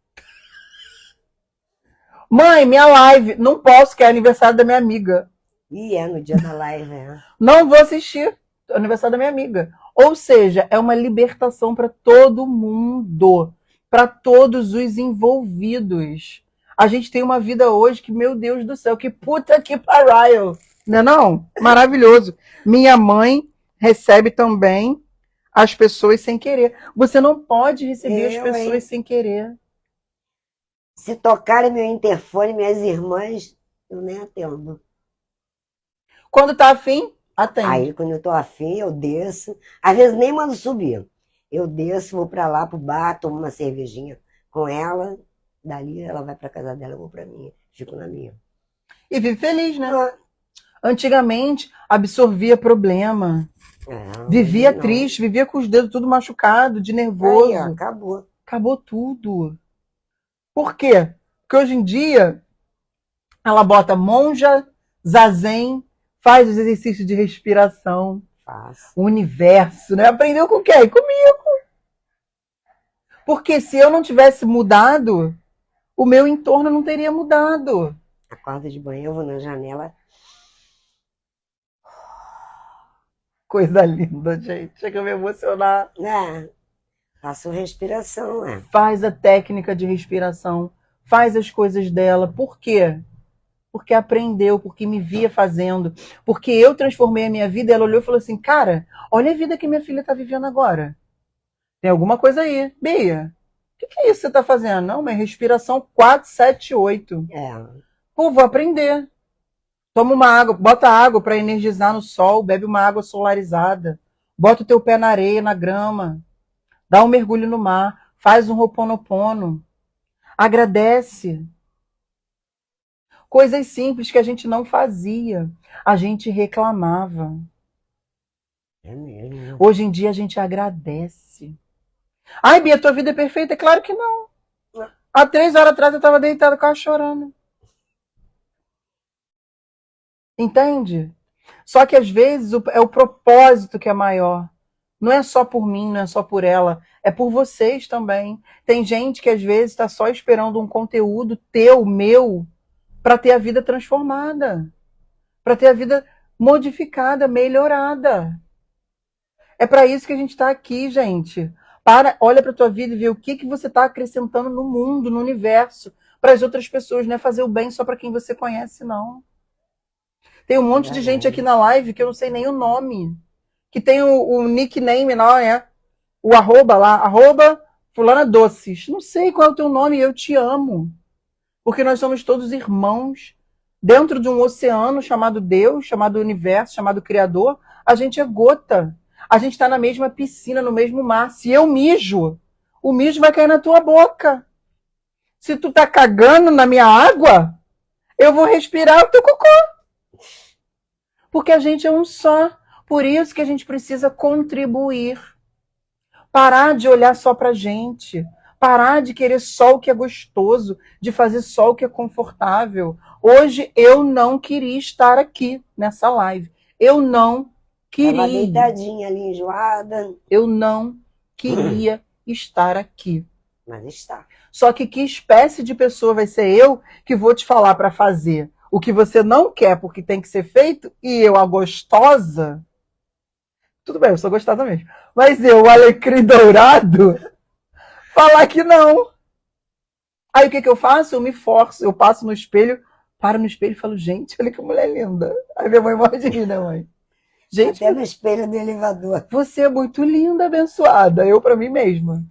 Mãe, minha live, não posso, que é aniversário da minha amiga. E é no dia da live, é. Não vou assistir, aniversário da minha amiga. Ou seja, é uma libertação para todo mundo, para todos os envolvidos. A gente tem uma vida hoje que, meu Deus do céu, que puta que pariu. Não é não? Maravilhoso. Minha mãe recebe também as pessoas sem querer. Você não pode receber as Eu, pessoas hein? sem querer. Se tocarem meu interfone, minhas irmãs, eu nem atendo. Quando tá afim, Aí, atende. quando eu tô afim, eu desço. Às vezes nem mando subir. Eu desço, vou pra lá, pro bar, tomo uma cervejinha com ela. Dali, ela vai pra casa dela, eu vou pra minha. Fico na minha. E vive feliz, né? Ah, Antigamente, absorvia problema. hoje Vivia não. triste, vivia com os dedos tudo machucado, de Aí, ó, nervoso. acabou. Acabou tudo. Por quê? Porque hoje em dia ela bota monja, zazen, faz os exercícios de respiração, Faço. o universo, né? Aprendeu com quem? Comigo. Porque se eu não tivesse mudado, o meu entorno não teria mudado. Acordo de manhã, eu vou na janela. Coisa linda, gente. Chega a me emocionar. É, faço respiração, é. Faz a técnica de respiração, faz as coisas dela. Por quê? Porque aprendeu, porque me via fazendo, porque eu transformei a minha vida. Ela olhou e falou assim: cara, olha a vida que minha filha está vivendo agora. Tem alguma coisa aí. Bia, o que é isso que você está fazendo? Não, minha respiração 4, 7, 8. É, Pô, vou aprender. Toma uma água, bota água para energizar no sol, bebe uma água solarizada, bota o teu pé na areia, na grama, dá um mergulho no mar, faz um ho'oponopono, agradece. Coisas simples que a gente não fazia, a gente reclamava. é mesmo. Hoje em dia a gente agradece. Ai, Bia, tua vida é perfeita? É claro que não. Há 3 horas atrás eu estava deitada quase chorando. Entende? Só que às vezes é o propósito que é maior. Não é só por mim, não é só por ela, é por vocês também. Tem gente que às vezes está só esperando um conteúdo teu, meu, para ter a vida transformada, para ter a vida modificada, melhorada. É para isso que a gente está aqui, gente. Olha para a tua vida e vê o que você está acrescentando no mundo, no universo, para as outras pessoas. Não é fazer o bem só para quem você conhece, não. Tem um É monte de gente aqui verdade. na live que eu não sei nem o nome. Que tem o nickname lá, né? O arroba lá, arroba fulana doces. Não sei qual é o teu nome, eu te amo. Porque nós somos todos irmãos. Dentro de um oceano chamado Deus, chamado universo, chamado Criador, a gente é gota. A gente está na mesma piscina, no mesmo mar. Se eu mijo, o mijo vai cair na tua boca. Se tu tá cagando na minha água, eu vou respirar o teu cocô. Porque a gente é um só. Por isso que a gente precisa contribuir. Parar de olhar só pra gente. Parar de querer só o que é gostoso, de fazer só o que é confortável. Hoje eu não queria estar aqui nessa live. Eu não Tava queria. deitadinha ali, enjoada. Eu não queria estar aqui. Mas está. Só que espécie de pessoa vai ser eu que vou te falar para fazer o que você não quer porque tem que ser feito e eu, a gostosa, tudo bem, eu sou gostosa mesmo, mas eu, o alecrim dourado, falar que não. Aí o que eu faço? Eu me forço, eu passo no espelho, paro no espelho e falo, gente, olha que mulher linda. Aí minha mãe morre de rir, né, mãe? Gente, até no espelho do elevador. você é muito linda, abençoada, eu para mim mesma.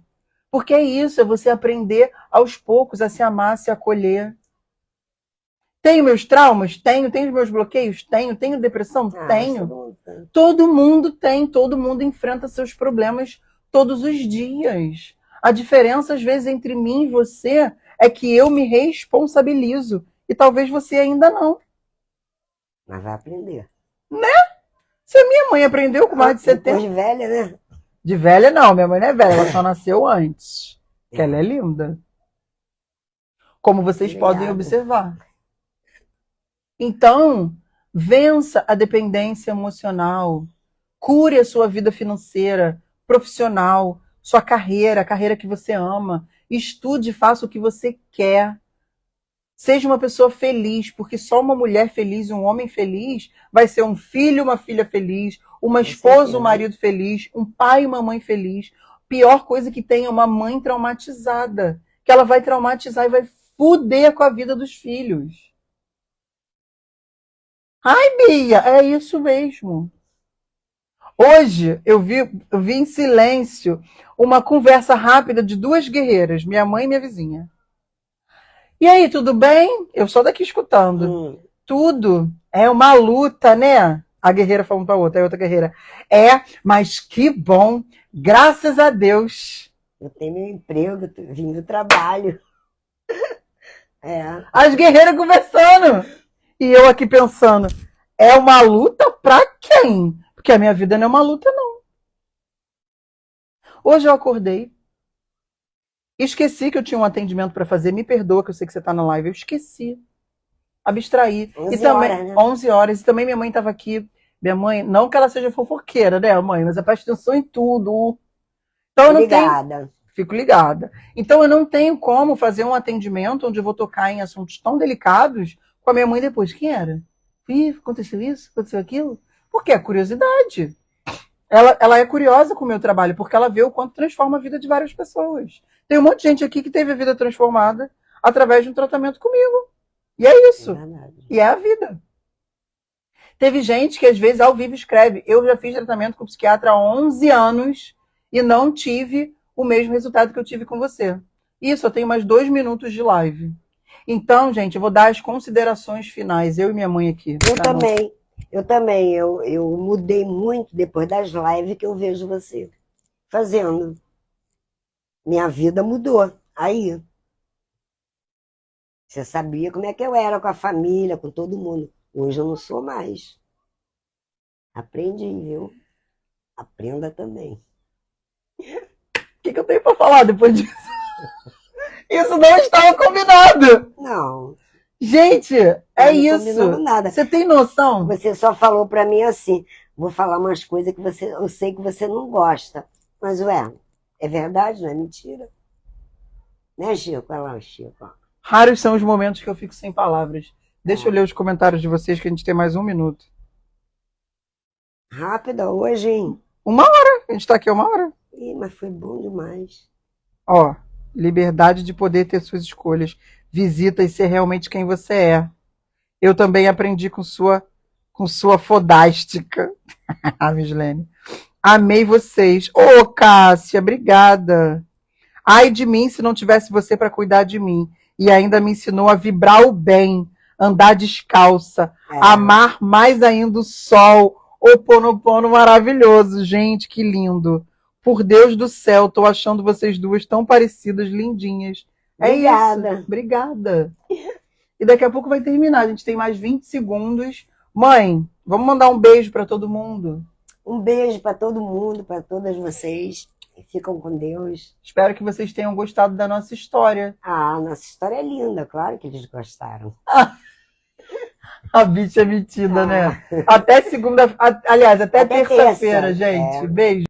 Porque é isso, é você aprender aos poucos a se amar, a se acolher. Tenho meus traumas? Tenho. Tenho os meus bloqueios? Tenho. Tenho depressão? Tenho. Todo mundo tem, todo mundo enfrenta seus problemas todos os dias. A diferença, às vezes, entre mim e você é que eu me responsabilizo. E talvez você ainda não. Mas vai aprender. Né? Se a minha mãe aprendeu com mais de 70. Depois de velha, né? De velha, não. Minha mãe não é velha, ela só nasceu antes. Que ela é linda. Como vocês podem observar. Então, vença a dependência emocional, cure a sua vida financeira, profissional, sua carreira, a carreira que você ama, estude, faça o que você quer. Seja uma pessoa feliz, porque só uma mulher feliz e um homem feliz vai ser um filho, uma filha feliz, uma esposa, um marido feliz, um pai e uma mãe feliz. Pior coisa que tem é uma mãe traumatizada, que ela vai traumatizar e vai fuder com a vida dos filhos. Ai, Bia, é isso mesmo. Hoje eu vi em silêncio uma conversa rápida de duas guerreiras, minha mãe e minha vizinha. E aí, tudo bem? Eu só daqui escutando. Tudo. É uma luta, né? A guerreira falando pra outra, a outra guerreira. É, mas que bom. Graças a Deus. Eu tenho meu emprego, vim do trabalho. É. As guerreiras conversando. E eu aqui pensando, é uma luta pra quem? Porque a minha vida não é uma luta, não. Hoje eu acordei. Esqueci que eu tinha um atendimento para fazer. Me perdoa que eu sei que você está na live. Eu esqueci. Abstraí. 11 e também, horas, né? 11 horas. E também minha mãe estava aqui. Minha mãe, não que ela seja fofoqueira, né, mãe? Mas ela presta atenção em tudo. Então eu não ligada. Fico ligada. Então eu não tenho como fazer um atendimento onde eu vou tocar em assuntos tão delicados com a minha mãe depois. Quem era? Ih, aconteceu isso? Aconteceu aquilo? Porque é curiosidade. Ela é curiosa com o meu trabalho, porque ela vê o quanto transforma a vida de várias pessoas. Tem um monte de gente aqui que teve a vida transformada através de um tratamento comigo. E é isso. E é a vida. Teve gente que às vezes ao vivo escreve, eu já fiz tratamento com psiquiatra há 11 anos e não tive o mesmo resultado que eu tive com você. Isso, eu tenho mais 2 minutos de live. Então, gente, eu vou dar as considerações finais, eu e minha mãe aqui. Eu também. Eu mudei muito depois das lives que eu vejo você fazendo. Minha vida mudou. Aí. Você sabia como é que eu era com a família, com todo mundo. Hoje eu não sou mais. Aprendi, viu? Aprenda também. O que eu tenho para falar depois disso? Isso não estava combinado. Não. Gente, é isso. Nada. Você tem noção? Você só falou para mim assim, vou falar umas coisas que eu sei que você não gosta. Mas, ué, é verdade, não é mentira? Né, Chico? Olha lá, Chico. Raros são os momentos que eu fico sem palavras. Deixa eu ler os comentários de vocês, que a gente tem mais 1 minuto. Rápida hoje, hein? 1 hora. A gente tá aqui 1 hora. Ih, mas foi bom demais. Ó, liberdade de poder ter suas escolhas. Visita e ser realmente quem você é. Eu também aprendi com sua fodástica. A Mislene. Amei vocês. Ô, Cássia, obrigada. Ai de mim se não tivesse você para cuidar de mim. E ainda me ensinou a vibrar o bem, andar descalça, amar mais ainda o sol. Oponopono maravilhoso. Gente, que lindo. Por Deus do céu, tô achando vocês duas tão parecidas, lindinhas. Obrigada. É isso. Obrigada. E daqui a pouco vai terminar. A gente tem mais 20 segundos. Mãe, vamos mandar um beijo para todo mundo. Um beijo para todo mundo, para todas vocês. Ficam com Deus. Espero que vocês tenham gostado da nossa história. Ah, nossa história é linda, claro que eles gostaram. A bicha é metida, né? Ah. Até segunda. Aliás, até Até terça-feira, terça, gente. é. Beijo.